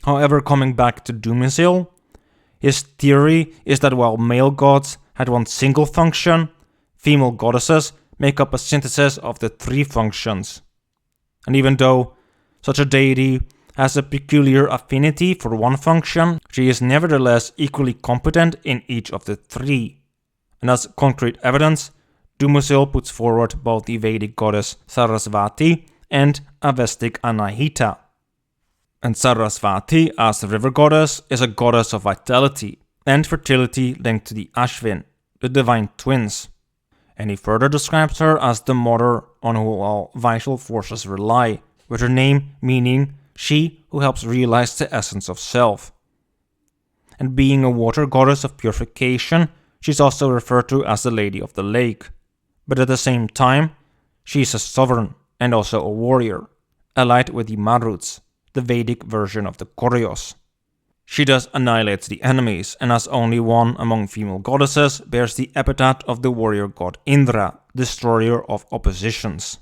However, coming back to Dumézil, his theory is that while male gods had one single function, female goddesses make up a synthesis of the three functions. And even though such a deity has a peculiar affinity for one function, she is nevertheless equally competent in each of the three. And as concrete evidence, Dumézil puts forward both the Vedic goddess Sarasvati and Avestic Anahita. And Sarasvati, as the river goddess, is a goddess of vitality and fertility linked to the Ashvin, the divine twins. And he further describes her as the mother on whom all vital forces rely, with her name meaning she who helps realize the essence of self. And being a water goddess of purification, she is also referred to as the Lady of the Lake. But at the same time, she is a sovereign and also a warrior, allied with the Maruts, the Vedic version of the Koryos. She thus annihilates the enemies, and as only one among female goddesses bears the epithet of the warrior god Indra, destroyer of oppositions.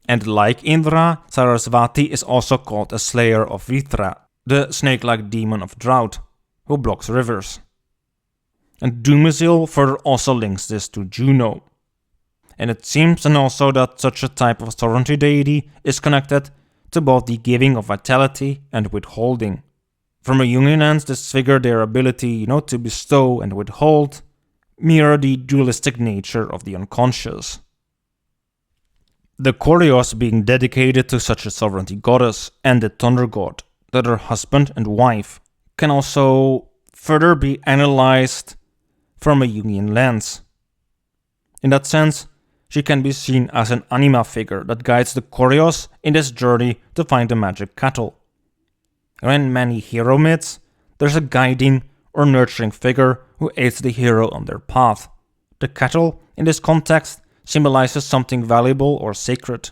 And like Indra, Sarasvati is also called a slayer of Vritra, the snake-like demon of drought, who blocks rivers. And Dumézil further also links this to Juno. And it seems then also that such a type of sovereignty deity is connected to both the giving of vitality and withholding. From a Jungian lens, this figure their ability, to bestow and withhold, mirror the dualistic nature of the unconscious. The Koryos being dedicated to such a sovereignty goddess and the thunder god, that her husband and wife, can also further be analyzed from a Jungian lens. In that sense, she can be seen as an anima figure that guides the Koryos in this journey to find the magic cattle. In many hero myths, there's a guiding or nurturing figure who aids the hero on their path. The cattle, in this context, symbolizes something valuable or sacred,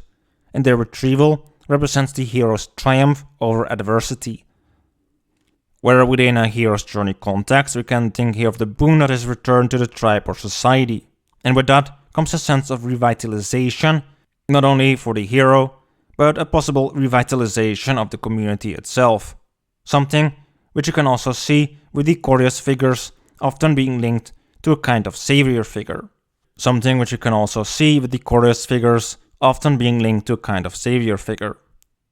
and their retrieval represents the hero's triumph over adversity. Where within a hero's journey context, we can think here of the boon that is returned to the tribe or society, and with that comes a sense of revitalization, not only for the hero, but a possible revitalization of the community itself. Something which you can also see with the Koryos figures often being linked to a kind of savior figure. Something which you can also see with the Koryos figures often being linked to a kind of savior figure.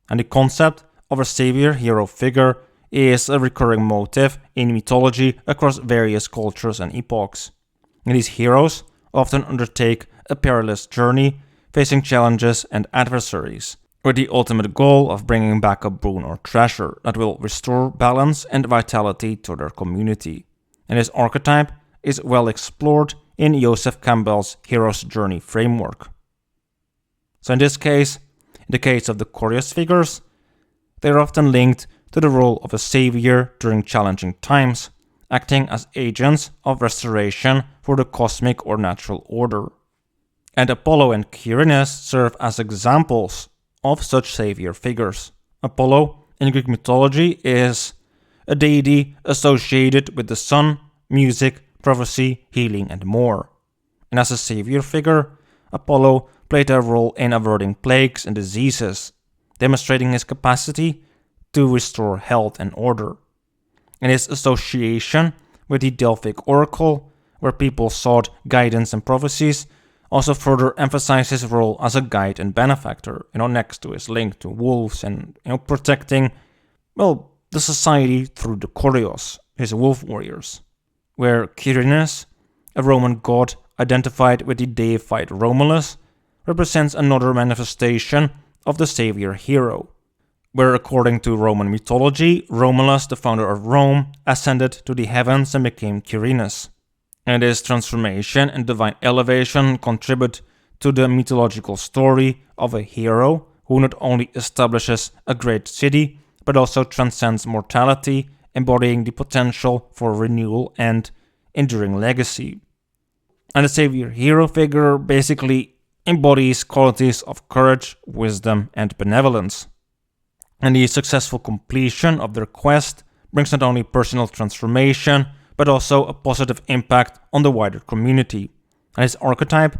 And the concept of a savior hero figure is a recurring motif in mythology across various cultures and epochs. And these heroes often undertake a perilous journey, facing challenges and adversaries, with the ultimate goal of bringing back a boon or treasure that will restore balance and vitality to their community. And this archetype is well explored in Joseph Campbell's Hero's Journey framework. So in this case, in the case of the Koryos figures, they are often linked to the role of a savior during challenging times, acting as agents of restoration for the cosmic or natural order. And Apollo and Quirinus serve as examples of such savior figures. Apollo, in Greek mythology, is a deity associated with the sun, music, prophecy, healing, and more. And as a savior figure, Apollo played a role in averting plagues and diseases, demonstrating his capacity to restore health and order. And his association with the Delphic oracle, where people sought guidance and prophecies, also further emphasized his role as a guide and benefactor, next to his link to wolves and, protecting, the society through the Koryos, his wolf warriors. Where Quirinus, a Roman god identified with the deified Romulus, represents another manifestation of the savior hero, where according to Roman mythology, Romulus, the founder of Rome, ascended to the heavens and became Quirinus. And this transformation and divine elevation contribute to the mythological story of a hero who not only establishes a great city, but also transcends mortality, embodying the potential for renewal and enduring legacy. And the savior hero figure basically embodies qualities of courage, wisdom, and benevolence. And the successful completion of their quest brings not only personal transformation, but also a positive impact on the wider community. And his archetype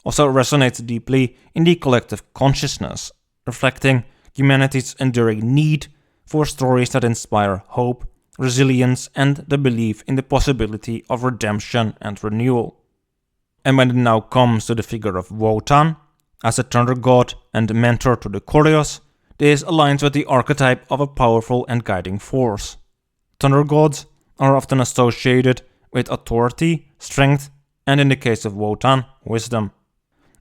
also resonates deeply in the collective consciousness, reflecting humanity's enduring need for stories that inspire hope, resilience, and the belief in the possibility of redemption and renewal. And when it now comes to the figure of Wotan, as a thunder god and mentor to the Koryos, this aligns with the archetype of a powerful and guiding force. Thunder gods are often associated with authority, strength, and in the case of Wotan, wisdom.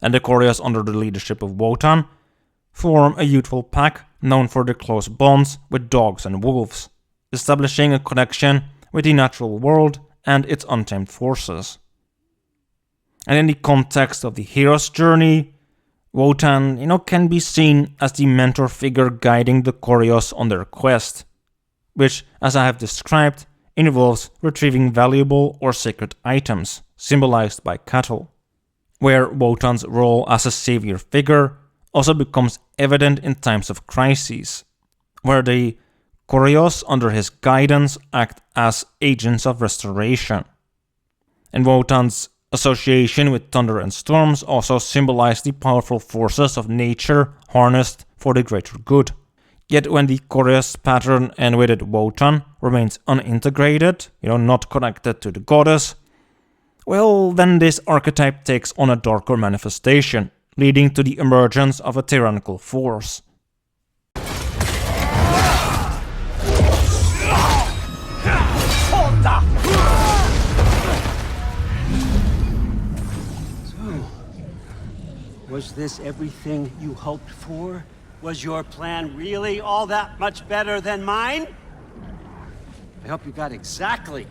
And the Koryos under the leadership of Wotan form a youthful pack known for their close bonds with dogs and wolves, establishing a connection with the natural world and its untamed forces. And in the context of the hero's journey, Wotan, can be seen as the mentor figure guiding the Koryos on their quest, which, as I have described, involves retrieving valuable or sacred items, symbolized by cattle, where Wotan's role as a savior figure also becomes evident in times of crises, where the Koryos under his guidance act as agents of restoration. And Wotan's association with thunder and storms also symbolize the powerful forces of nature harnessed for the greater good. Yet when the Koryos pattern and with it Wotan remains unintegrated, not connected to the goddess, well, then this archetype takes on a darker manifestation, leading to the emergence of a tyrannical force. Was this everything you hoped for? Was your plan really all that much better than mine? I hope you got exactly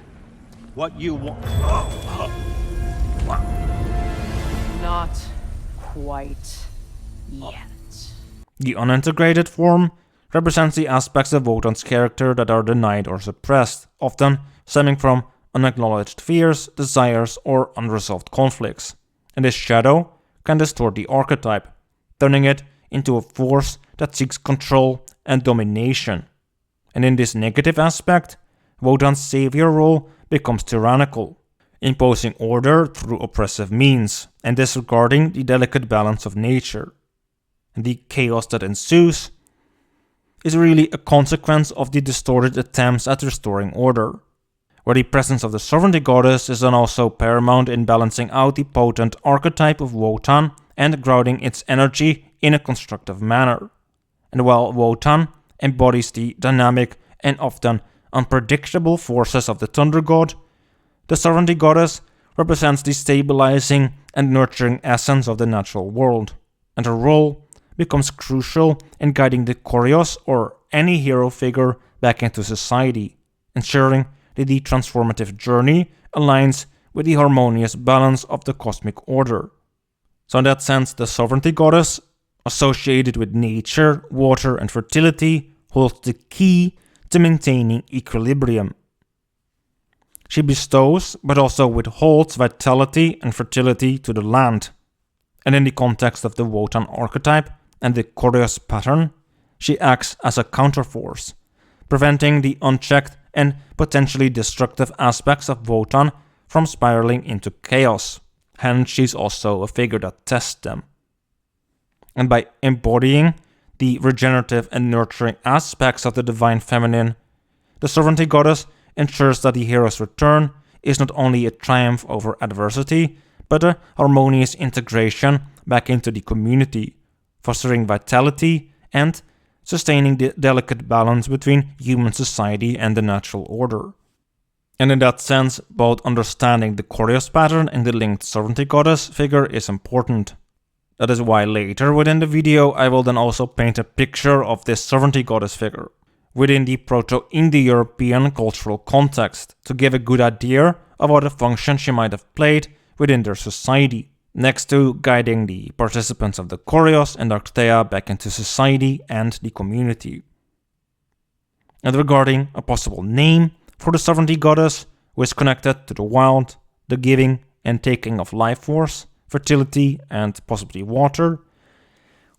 what you want. Not quite yet. The unintegrated form represents the aspects of Wotan's character that are denied or suppressed, often stemming from unacknowledged fears, desires, or unresolved conflicts. And this shadow can distort the archetype, turning it into a force that seeks control and domination. And in this negative aspect, Wotan's savior role becomes tyrannical, imposing order through oppressive means and disregarding the delicate balance of nature. And the chaos that ensues is really a consequence of the distorted attempts at restoring order, where the presence of the sovereignty goddess is then also paramount in balancing out the potent archetype of Wotan and grounding its energy in a constructive manner. And while Wotan embodies the dynamic and often unpredictable forces of the thunder god, the sovereignty goddess represents the stabilizing and nurturing essence of the natural world, and her role becomes crucial in guiding the Koryos or any hero figure back into society, ensuring that the transformative journey aligns with the harmonious balance of the cosmic order. So in that sense, the sovereignty goddess, associated with nature, water, and fertility, holds the key to maintaining equilibrium. She bestows, but also withholds vitality and fertility to the land. And in the context of the Wotan archetype and the Koryos pattern, she acts as a counterforce, preventing the unchecked and potentially destructive aspects of Wotan from spiraling into chaos. Hence, she's also a figure that tests them. And by embodying the regenerative and nurturing aspects of the divine feminine, the sovereignty goddess ensures that the hero's return is not only a triumph over adversity, but a harmonious integration back into the community, fostering vitality and sustaining the delicate balance between human society and the natural order. And in that sense, both understanding the Koryos pattern and the linked sovereignty goddess figure is important. That is why later within the video I will then also paint a picture of this sovereignty goddess figure, within the Proto-Indo-European cultural context to give a good idea of what a function she might have played within their society, next to guiding the participants of the Koryos and Arctea back into society and the community. And regarding a possible name for the sovereignty goddess, who is connected to the wild, the giving and taking of life force, fertility and possibly water,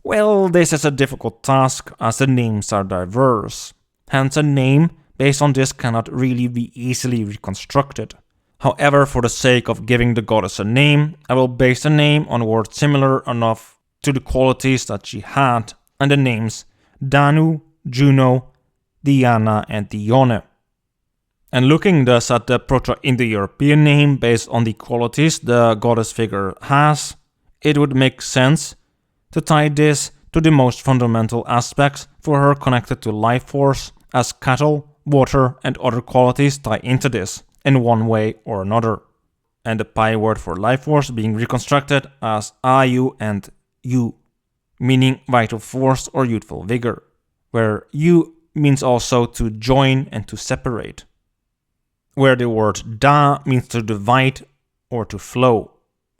well, this is a difficult task as the names are diverse. Hence a name based on this cannot really be easily reconstructed. However, for the sake of giving the goddess a name, I will base the name on words similar enough to the qualities that she had, and the names Danu, Juno, Diana and Dione. And looking thus at the Proto-Indo-European name based on the qualities the goddess figure has, it would make sense to tie this to the most fundamental aspects for her connected to life force, as cattle, water and other qualities tie into this in one way or another. And the Pi word for life force being reconstructed as Ayu and Yu, meaning vital force or youthful vigor, where Yu means also to join and to separate, where the word Da means to divide or to flow,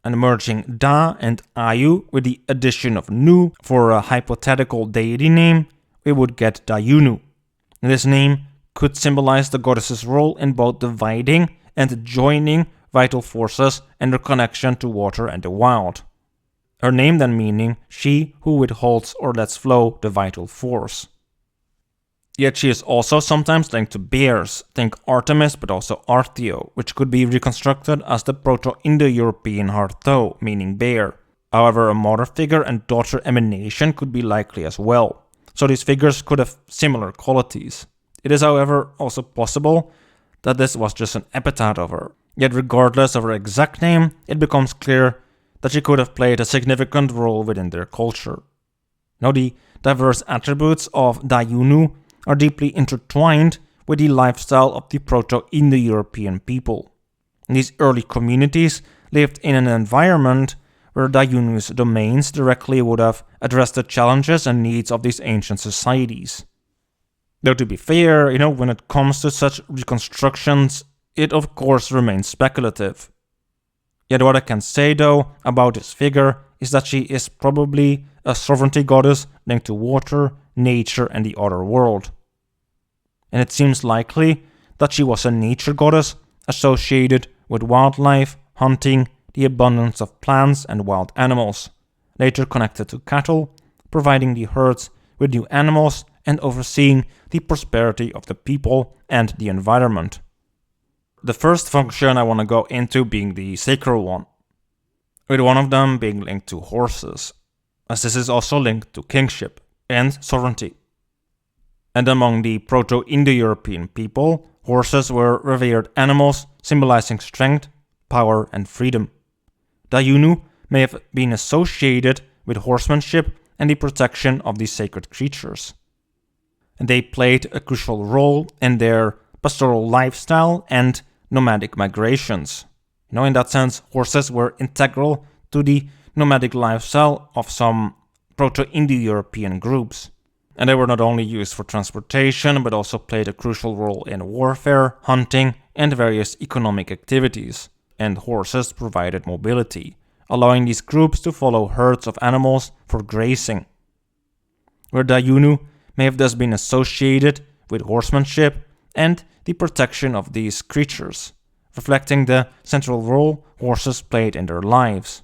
and merging Da and Ayu with the addition of Nu for a hypothetical deity name, we would get Dayunu. And this name could symbolize the goddess's role in both dividing and joining vital forces and their connection to water and the wild. Her name then meaning she who withholds or lets flow the vital force. Yet she is also sometimes linked to bears, think Artemis but also Artheo, which could be reconstructed as the Proto-Indo-European Hartho, meaning bear. However, a mother figure and daughter emanation could be likely as well, so these figures could have similar qualities. It is however also possible that this was just an epithet of her. Yet regardless of her exact name, it becomes clear that she could have played a significant role within their culture. Now the diverse attributes of Dayunu are deeply intertwined with the lifestyle of the Proto-Indo-European people. These early communities lived in an environment where Dayunu's domains directly would have addressed the challenges and needs of these ancient societies. Though to be fair, when it comes to such reconstructions, it of course remains speculative. Yet what I can say though about this figure is that she is probably a sovereignty goddess linked to water, nature and the other world. And it seems likely that she was a nature goddess associated with wildlife, hunting, the abundance of plants and wild animals, later connected to cattle, providing the herds with new animals and overseeing the prosperity of the people and the environment. The first function I want to go into being the sacral one, with one of them being linked to horses, as this is also linked to kingship and sovereignty. And among the Proto-Indo-European people, horses were revered animals symbolizing strength, power and freedom. Dayunu may have been associated with horsemanship and the protection of these sacred creatures. And they played a crucial role in their pastoral lifestyle and nomadic migrations. In that sense, horses were integral to the nomadic lifestyle of some Proto-Indo-European groups. And they were not only used for transportation, but also played a crucial role in warfare, hunting, and various economic activities. And horses provided mobility, allowing these groups to follow herds of animals for grazing. Where Dayunu may have thus been associated with horsemanship and the protection of these creatures, reflecting the central role horses played in their lives.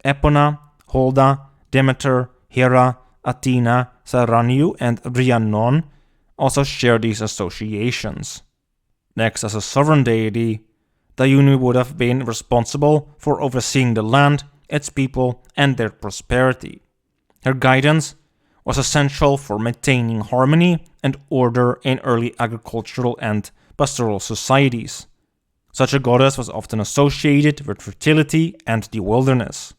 Epona, Holda, Demeter, Hera, Athena, Saraniu, and Rhiannon also share these associations. Next, as a sovereign deity, Dayunu would have been responsible for overseeing the land, its people, and their prosperity. Her guidance was essential for maintaining harmony and order in early agricultural and pastoral societies. Such a goddess was often associated with fertility and the wilderness.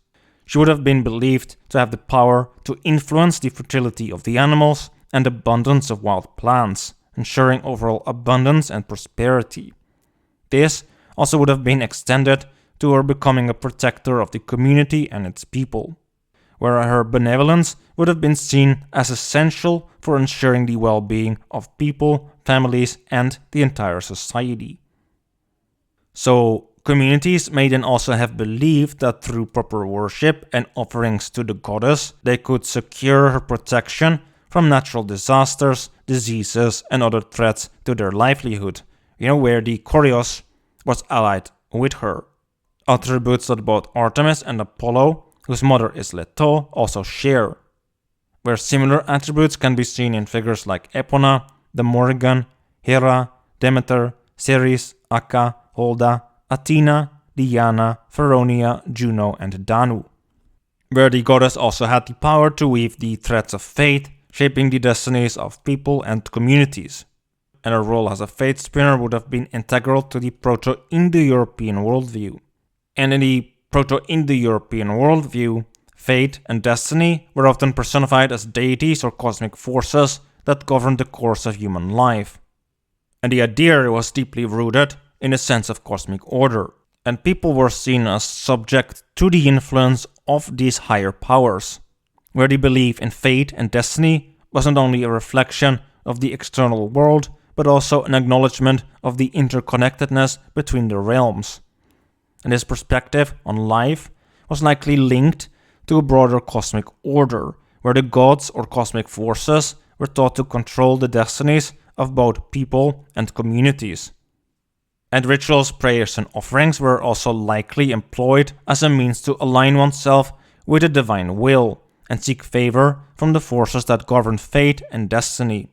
She would have been believed to have the power to influence the fertility of the animals and abundance of wild plants, ensuring overall abundance and prosperity. This also would have been extended to her becoming a protector of the community and its people, where her benevolence would have been seen as essential for ensuring the well-being of people, families, and the entire society. So, communities may then also have believed that through proper worship and offerings to the goddess, they could secure her protection from natural disasters, diseases, and other threats to their livelihood, where the Koryos was allied with her. Attributes that both Artemis and Apollo, whose mother is Leto, also share, where similar attributes can be seen in figures like Epona, the Morrigan, Hera, Demeter, Ceres, Akka, Holda, Athena, Dione, Feronia, Juno, and Danu, where the goddess also had the power to weave the threads of fate, shaping the destinies of people and communities. And her role as a fate spinner would have been integral to the Proto-Indo-European worldview. And in the Proto-Indo-European worldview, fate and destiny were often personified as deities or cosmic forces that governed the course of human life. And the idea was deeply rooted in a sense of cosmic order, and people were seen as subject to the influence of these higher powers, where the belief in fate and destiny wasn't only a reflection of the external world, but also an acknowledgement of the interconnectedness between the realms. And this perspective on life was likely linked to a broader cosmic order, where the gods or cosmic forces were thought to control the destinies of both people and communities. And rituals, prayers, and offerings were also likely employed as a means to align oneself with the divine will and seek favor from the forces that govern fate and destiny.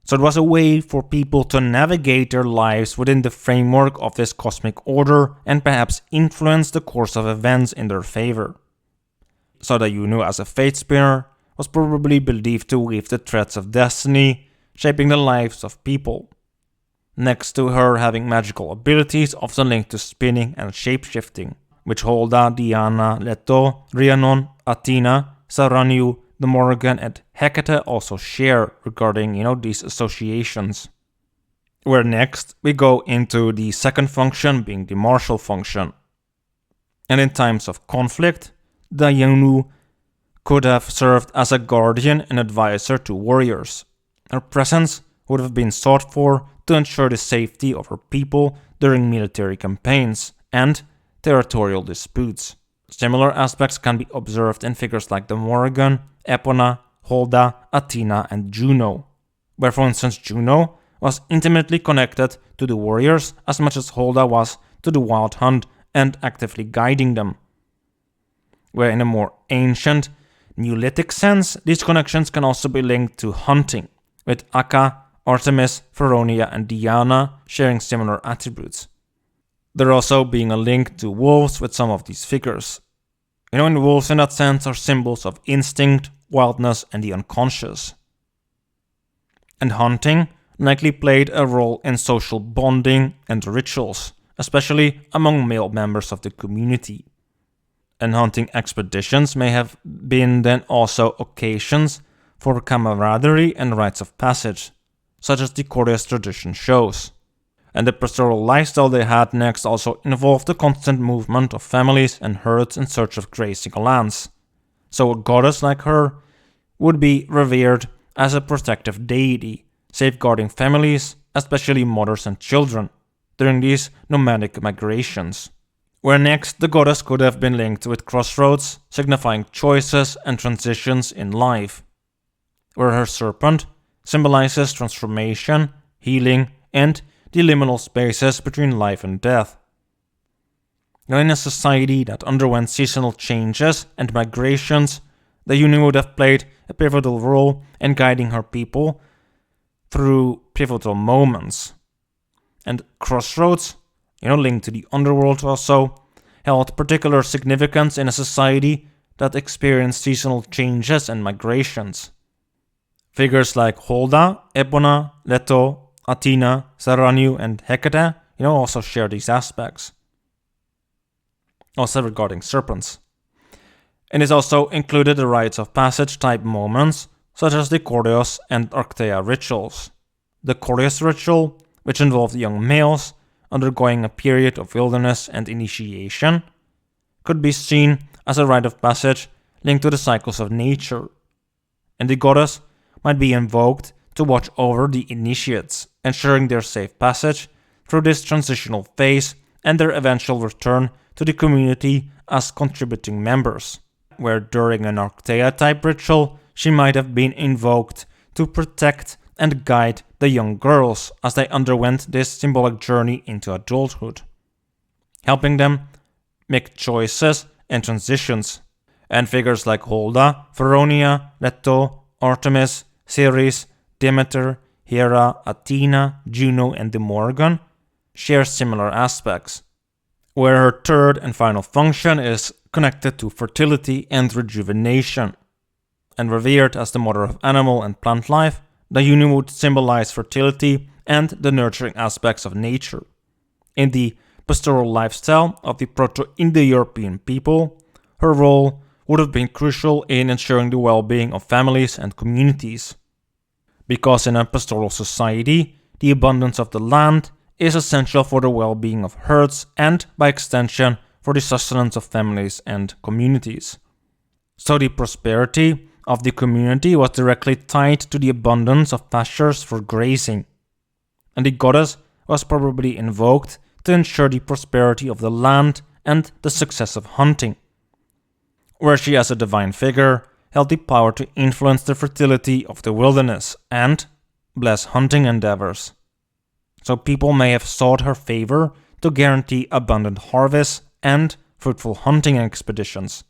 So it was a way for people to navigate their lives within the framework of this cosmic order and perhaps influence the course of events in their favor. So the Juno as a fate spinner was probably believed to weave the threads of destiny, shaping the lives of people. Next to her having magical abilities often linked to spinning and shapeshifting, which Holda, Dione, Leto, Rhiannon, Athena, Saranu, the Morrigan, and Hecate also share regarding, these associations. Where next we go into the second function being the martial function. And in times of conflict, the Juno could have served as a guardian and advisor to warriors. Her presence would have been sought for to ensure the safety of her people during military campaigns and territorial disputes. Similar aspects can be observed in figures like the Morrigan, Epona, Holda, Athena, and Juno, where for instance Juno was intimately connected to the warriors as much as Holda was to the wild hunt and actively guiding them. Where in a more ancient, Neolithic sense, these connections can also be linked to hunting, with Akka, Artemis, Feronia, and Dione sharing similar attributes. There also being a link to wolves with some of these figures. And wolves in that sense are symbols of instinct, wildness, and the unconscious. And hunting likely played a role in social bonding and rituals, especially among male members of the community. And hunting expeditions may have been then also occasions for camaraderie and rites of passage, such as the Koryos tradition shows. And the pastoral lifestyle they had next also involved the constant movement of families and herds in search of grazing lands. So a goddess like her would be revered as a protective deity, safeguarding families, especially mothers and children, during these nomadic migrations. Where next the goddess could have been linked with crossroads, signifying choices and transitions in life. Where her serpent symbolizes transformation, healing, and the liminal spaces between life and death. In a society that underwent seasonal changes and migrations, the Juno would have played a pivotal role in guiding her people through pivotal moments. And crossroads, linked to the underworld also, held particular significance in a society that experienced seasonal changes and migrations. Figures like Holda, Epona, Leto, Athena, Saranu, and Hecate, also share these aspects. Also regarding serpents. And it also included the rites of passage type moments, such as the Koryos and Arctea rituals. The Koryos ritual, which involved young males undergoing a period of wilderness and initiation, could be seen as a rite of passage linked to the cycles of nature, and the goddess might be invoked to watch over the initiates, ensuring their safe passage through this transitional phase and their eventual return to the community as contributing members, where during an Arctea-type ritual she might have been invoked to protect and guide the young girls as they underwent this symbolic journey into adulthood, helping them make choices and transitions. And figures like Holda, Feronia, Leto, Artemis, Ceres, Demeter, Hera, Athena, Juno, and the Morgan share similar aspects, where her third and final function is connected to fertility and rejuvenation. And revered as the mother of animal and plant life, Dione would symbolize fertility and the nurturing aspects of nature. In the pastoral lifestyle of the Proto-Indo-European people, her role would have been crucial in ensuring the well-being of families and communities. Because in a pastoral society, the abundance of the land is essential for the well-being of herds and, by extension, for the sustenance of families and communities. So the prosperity of the community was directly tied to the abundance of pastures for grazing, and the goddess was probably invoked to ensure the prosperity of the land and the success of hunting, where she as a divine figure held the power to influence the fertility of the wilderness and bless hunting endeavors. So people may have sought her favor to guarantee abundant harvests and fruitful hunting expeditions.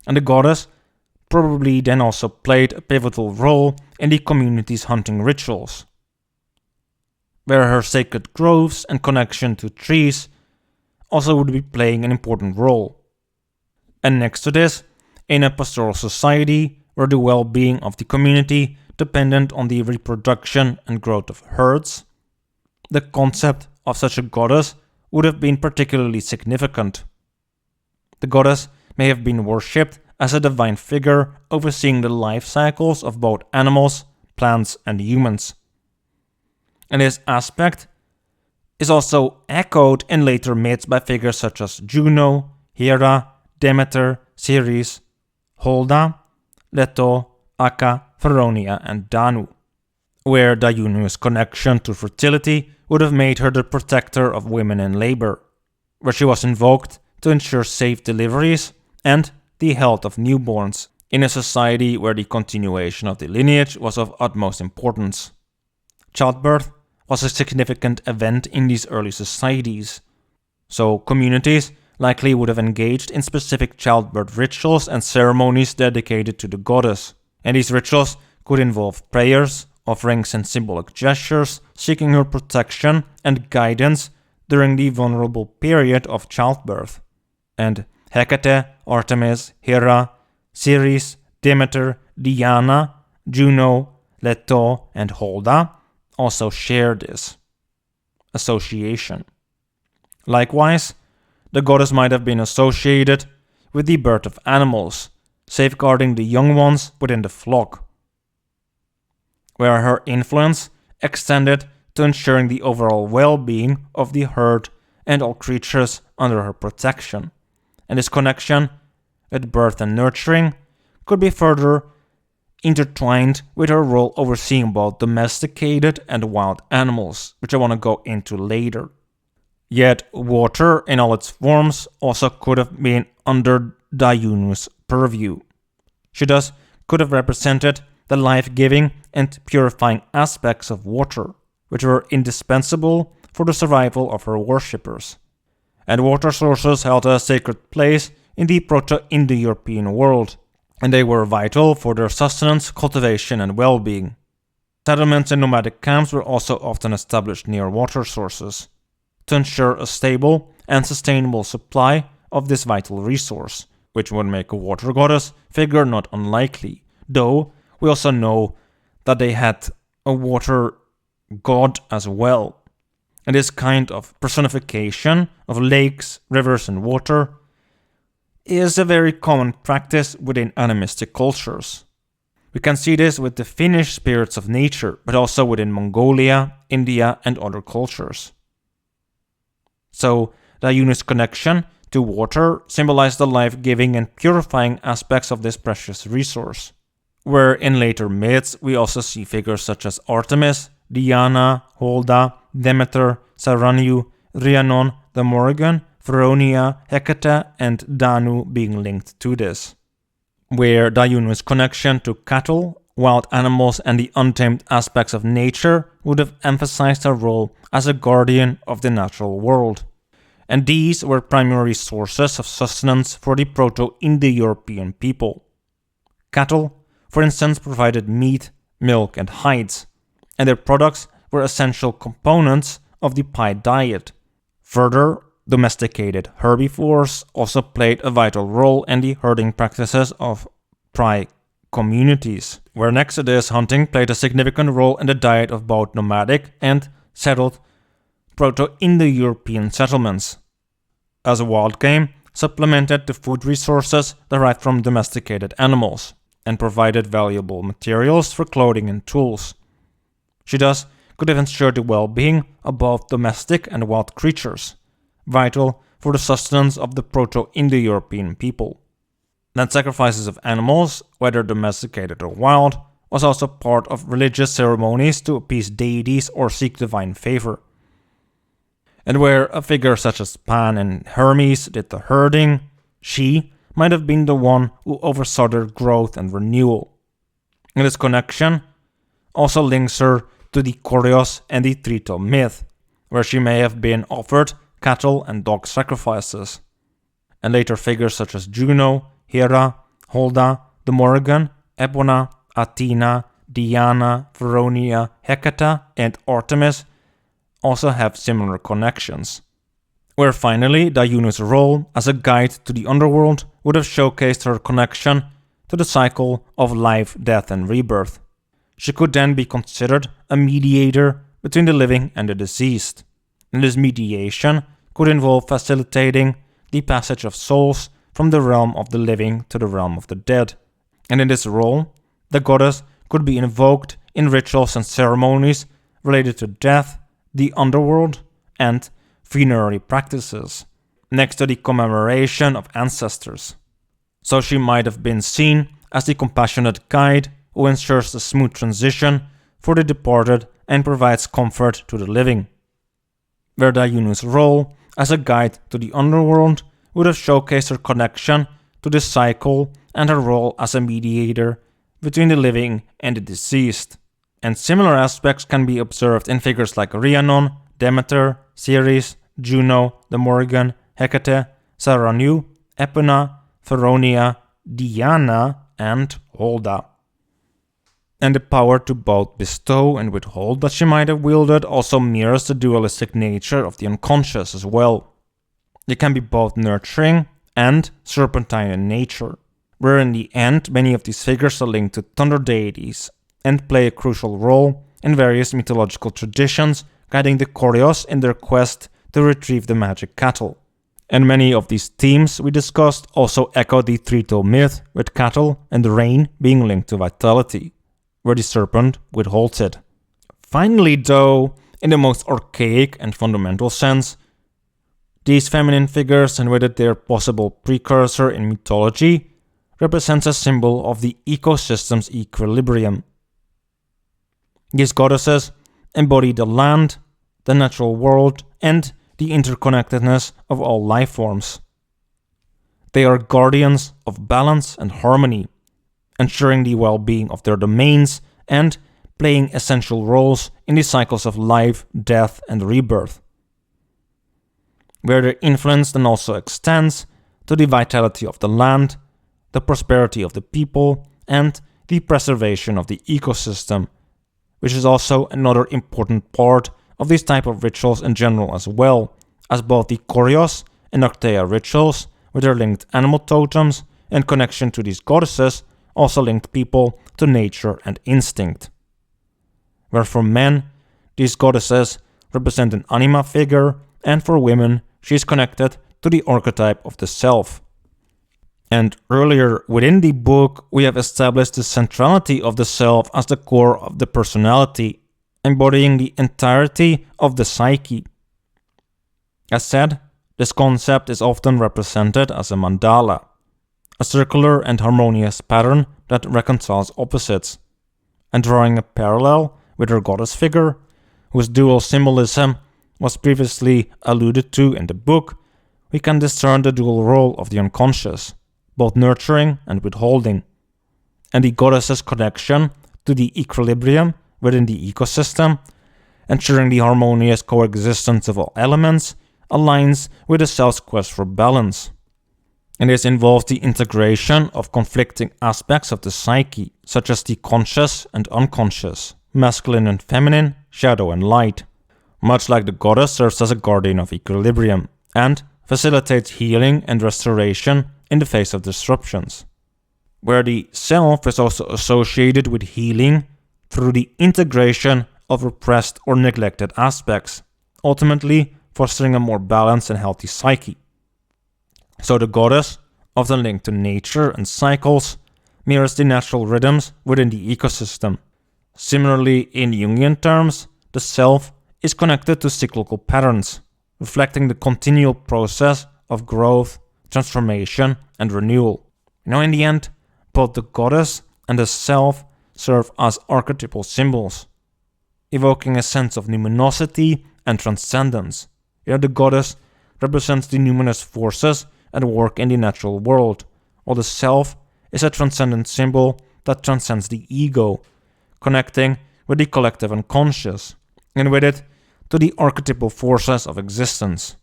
And the goddess probably then also played a pivotal role in the community's hunting rituals, where her sacred groves and connection to trees also would be playing an important role. And next to this, in a pastoral society where the well-being of the community depended on the reproduction and growth of herds, the concept of such a goddess would have been particularly significant. The goddess may have been worshipped as a divine figure overseeing the life cycles of both animals, plants, and humans. And this aspect is also echoed in later myths by figures such as Juno, Hera, Demeter, Ceres, Holda, Leto, Akka, Feronia, and Danu, where Dione's connection to fertility would have made her the protector of women in labor, where she was invoked to ensure safe deliveries and the health of newborns in a society where the continuation of the lineage was of utmost importance. Childbirth was a significant event in these early societies, so communities likely would have engaged in specific childbirth rituals and ceremonies dedicated to the goddess, and these rituals could involve prayers, offerings, and symbolic gestures, seeking her protection and guidance during the vulnerable period of childbirth. And Hecate, Artemis, Hera, Ceres, Demeter, Diana, Juno, Leto, and Holda also share this association. Likewise, the goddess might have been associated with the birth of animals, safeguarding the young ones within the flock, where her influence extended to ensuring the overall well-being of the herd and all creatures under her protection. And this connection with birth and nurturing could be further intertwined with her role overseeing both domesticated and wild animals, which I want to go into later. Yet water in all its forms also could have been under Dione's purview. She thus could have represented the life-giving and purifying aspects of water, which were indispensable for the survival of her worshippers. And water sources held a sacred place in the Proto-Indo-European world, and they were vital for their sustenance, cultivation, and well-being. Settlements and nomadic camps were also often established near water sources to ensure a stable and sustainable supply of this vital resource, which would make a water goddess figure not unlikely, though we also know that they had a water god as well. And this kind of personification of lakes, rivers, and water is a very common practice within animistic cultures. We can see this with the Finnish spirits of nature, but also within Mongolia, India, and other cultures. So, Dione's connection to water symbolize the life-giving and purifying aspects of this precious resource. Where in later myths we also see figures such as Artemis, Diana, Holda, Demeter, Saranu, Rhiannon, the Morrigan, Feronia, Hecate, and Danu being linked to this. Where Dione's connection to cattle, wild animals, and the untamed aspects of nature would have emphasized her role as a guardian of the natural world. And these were primary sources of sustenance for the Proto-Indo-European people. Cattle, for instance, provided meat, milk, and hides, and their products were essential components of the pie diet. Further, domesticated herbivores also played a vital role in the herding practices of pride communities, where next to this, hunting played a significant role in the diet of both nomadic and settled Proto-Indo-European settlements, as wild game supplemented the food resources derived from domesticated animals, and provided valuable materials for clothing and tools. She thus could have ensured the well-being of both domestic and wild creatures, vital for the sustenance of the Proto-Indo-European people. That sacrifices of animals, whether domesticated or wild, was also part of religious ceremonies to appease deities or seek divine favor. And where a figure such as Pan and Hermes did the herding, she might have been the one who oversaw their growth and renewal. And this connection also links her to the Koryos and the Trito myth, where she may have been offered cattle and dog sacrifices. And later figures such as Juno, Hera, Holda, the Morrigan, Epona, Athena, Diana, Feronia, Hecate, and Artemis also have similar connections. Where finally Dione's role as a guide to the underworld would have showcased her connection to the cycle of life, death, and rebirth. She could then be considered a mediator between the living and the deceased, and this mediation could involve facilitating the passage of souls from the realm of the living to the realm of the dead. And in this role, the goddess could be invoked in rituals and ceremonies related to death, the underworld, and funerary practices, next to the commemoration of ancestors. So she might have been seen as the compassionate guide who ensures a smooth transition for the departed and provides comfort to the living. Where Dione's role as a guide to the underworld would have showcased her connection to this cycle and her role as a mediator between the living and the deceased. And similar aspects can be observed in figures like Rhiannon, Demeter, Ceres, Juno, the Morrigan, Hecate, Saranu, Epona, Feronia, Diana, and Holda. And the power to both bestow and withhold that she might have wielded also mirrors the dualistic nature of the unconscious as well. It can be both nurturing and serpentine in nature, where in the end many of these figures are linked to thunder deities and play a crucial role in various mythological traditions, guiding the Koryos in their quest to retrieve the magic cattle. And many of these themes we discussed also echo the Trito myth, with cattle and rain being linked to vitality, where the serpent withholds it. Finally though, in the most archaic and fundamental sense, these feminine figures, and with it their possible precursor in mythology, represents a symbol of the ecosystem's equilibrium. These goddesses embody the land, the natural world, and the interconnectedness of all life forms. They are guardians of balance and harmony, ensuring the well-being of their domains and playing essential roles in the cycles of life, death, and rebirth, where their influence then also extends to the vitality of the land, the prosperity of the people, and the preservation of the ecosystem, which is also another important part of these type of rituals in general, as well as both the Koryos and Archaea rituals with their linked animal totems and connection to these goddesses also linked people to nature and instinct. Where for men, these goddesses represent an anima figure, and for women, she is connected to the archetype of the self. And earlier within the book, we have established the centrality of the self as the core of the personality, embodying the entirety of the psyche. As said, This concept is often represented as a mandala, a circular and harmonious pattern that reconciles opposites. And drawing a parallel with her goddess figure, whose dual symbolism was previously alluded to in the book, we can discern the dual role of the unconscious, both nurturing and withholding, and the goddess's connection to the equilibrium within the ecosystem, ensuring the harmonious coexistence of all elements, aligns with the self's quest for balance. And this involves the integration of conflicting aspects of the psyche, such as the conscious and unconscious, masculine and feminine, shadow and light. Much like the goddess serves as a guardian of equilibrium, and facilitates healing and restoration in the face of disruptions. Where the self is also associated with healing through the integration of repressed or neglected aspects, ultimately fostering a more balanced and healthy psyche. So the goddess, often linked to nature and cycles, mirrors the natural rhythms within the ecosystem. Similarly, in Jungian terms, the self is connected to cyclical patterns, reflecting the continual process of growth, transformation, and renewal. In the end, both the goddess and the self serve as archetypal symbols, evoking a sense of numinosity and transcendence. The goddess represents the numinous forces at work in the natural world, while the self is a transcendent symbol that transcends the ego, connecting with the collective unconscious, and with it to the archetypal forces of existence.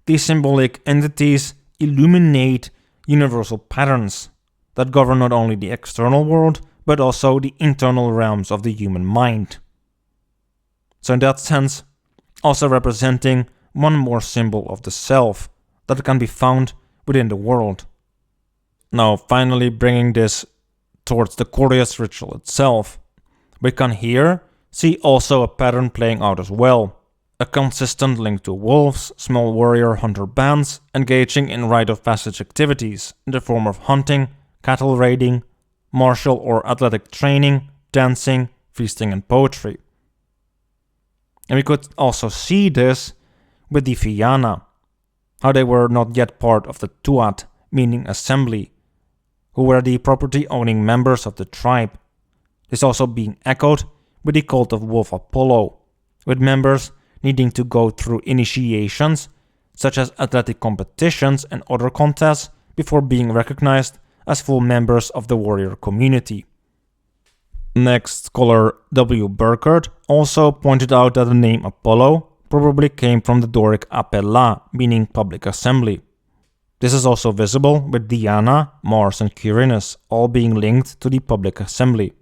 These symbolic entities illuminate universal patterns that govern not only the external world, but also the internal realms of the human mind. So in that sense, also representing one more symbol of the self that can be found within the world. Now, finally bringing this towards the Koryos ritual itself, we can here see also a pattern playing out as well. A consistent link to wolves, small warrior hunter bands engaging in rite of passage activities in the form of hunting, cattle raiding, martial or athletic training, dancing, feasting and poetry. And we could also see this with the Fianna, how they were not yet part of the Tuat, meaning assembly, who were the property-owning members of the tribe. This also being echoed with the cult of Wolf Apollo, with members needing to go through initiations such as athletic competitions and other contests before being recognized as full members of the warrior community. Next, scholar W. Burkert also pointed out that the name Apollo probably came from the Doric appella, meaning public assembly. This is also visible with Diana, Mars and Quirinus all being linked to the public assembly.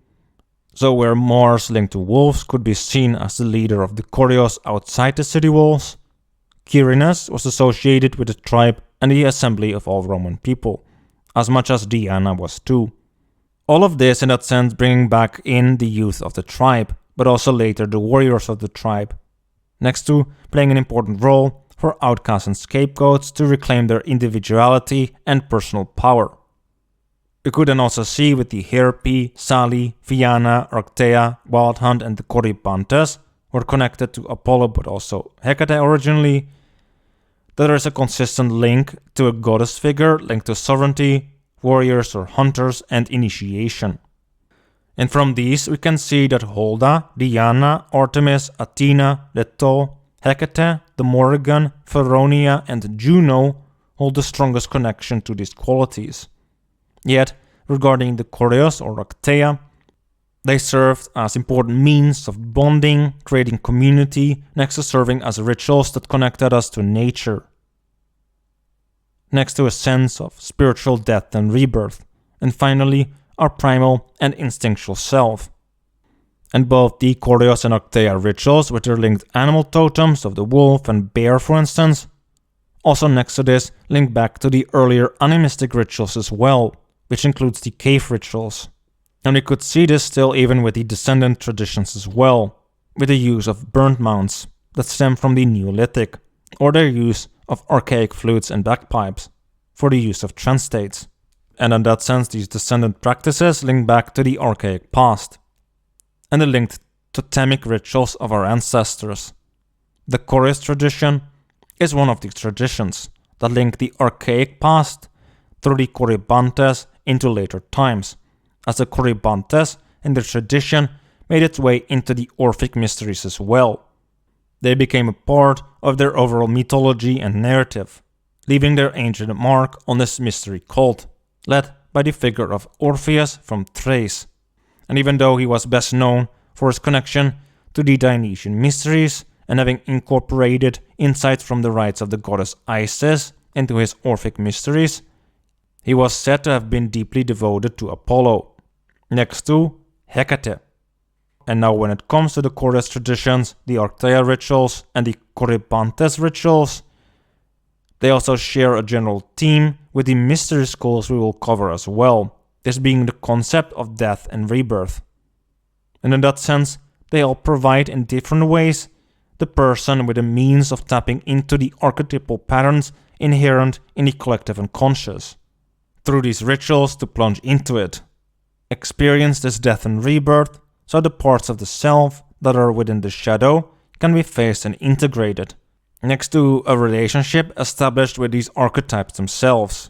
So where Mars linked to wolves could be seen as the leader of the Koryos outside the city walls, Quirinus was associated with the tribe and the assembly of all Roman people, as much as Diana was too. All of this in that sense bringing back in the youth of the tribe, but also later the warriors of the tribe, next to playing an important role for outcasts and scapegoats to reclaim their individuality and personal power. We could then also see with the Herpi, Sali, Fianna, Arctea, Wild Hunt and the Corybantes were connected to Apollo but also Hecate originally, that there is a consistent link to a goddess figure linked to sovereignty, warriors or hunters and initiation. And from these we can see that Holda, Diana, Artemis, Athena, Leto, Hecate, the Morrigan, Feronia and Juno hold the strongest connection to these qualities. Yet, regarding the Koryos or Arctea, they served as important means of bonding, creating community, next to serving as rituals that connected us to nature. Next to a sense of spiritual death and rebirth, and finally, our primal and instinctual self. And both the Koryos and Arctea rituals, with their linked animal totems of the wolf and bear for instance, also next to this link back to the earlier animistic rituals as well, which includes the cave rituals. And we could see this still even with the descendant traditions as well, with the use of burnt mounds that stem from the Neolithic, or their use of archaic flutes and bagpipes for the use of trance states. And in that sense, these descendant practices link back to the archaic past, and the linked totemic rituals of our ancestors. The Koryos tradition is one of these traditions that link the archaic past through the Korybantes into later times, as the Korybantes in their tradition made its way into the Orphic mysteries as well. They became a part of their overall mythology and narrative, leaving their ancient mark on this mystery cult, led by the figure of Orpheus from Thrace. And even though he was best known for his connection to the Dionysian mysteries and having incorporated insights from the rites of the goddess Isis into his Orphic mysteries, he was said to have been deeply devoted to Apollo, next to Hecate. And now when it comes to the Koryos traditions, the Arctea rituals and the Korybantes rituals, they also share a general theme with the mystery schools we will cover as well, this being the concept of death and rebirth. And in that sense, they all provide in different ways the person with a means of tapping into the archetypal patterns inherent in the collective unconscious, through these rituals to plunge into it, experience this death and rebirth, so the parts of the self that are within the shadow can be faced and integrated, next to a relationship established with these archetypes themselves.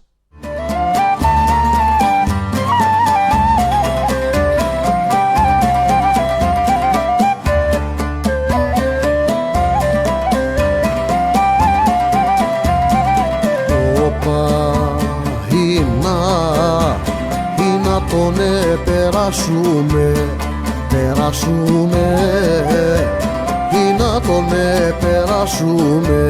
Περάσουμε ή να τον περάσουμε.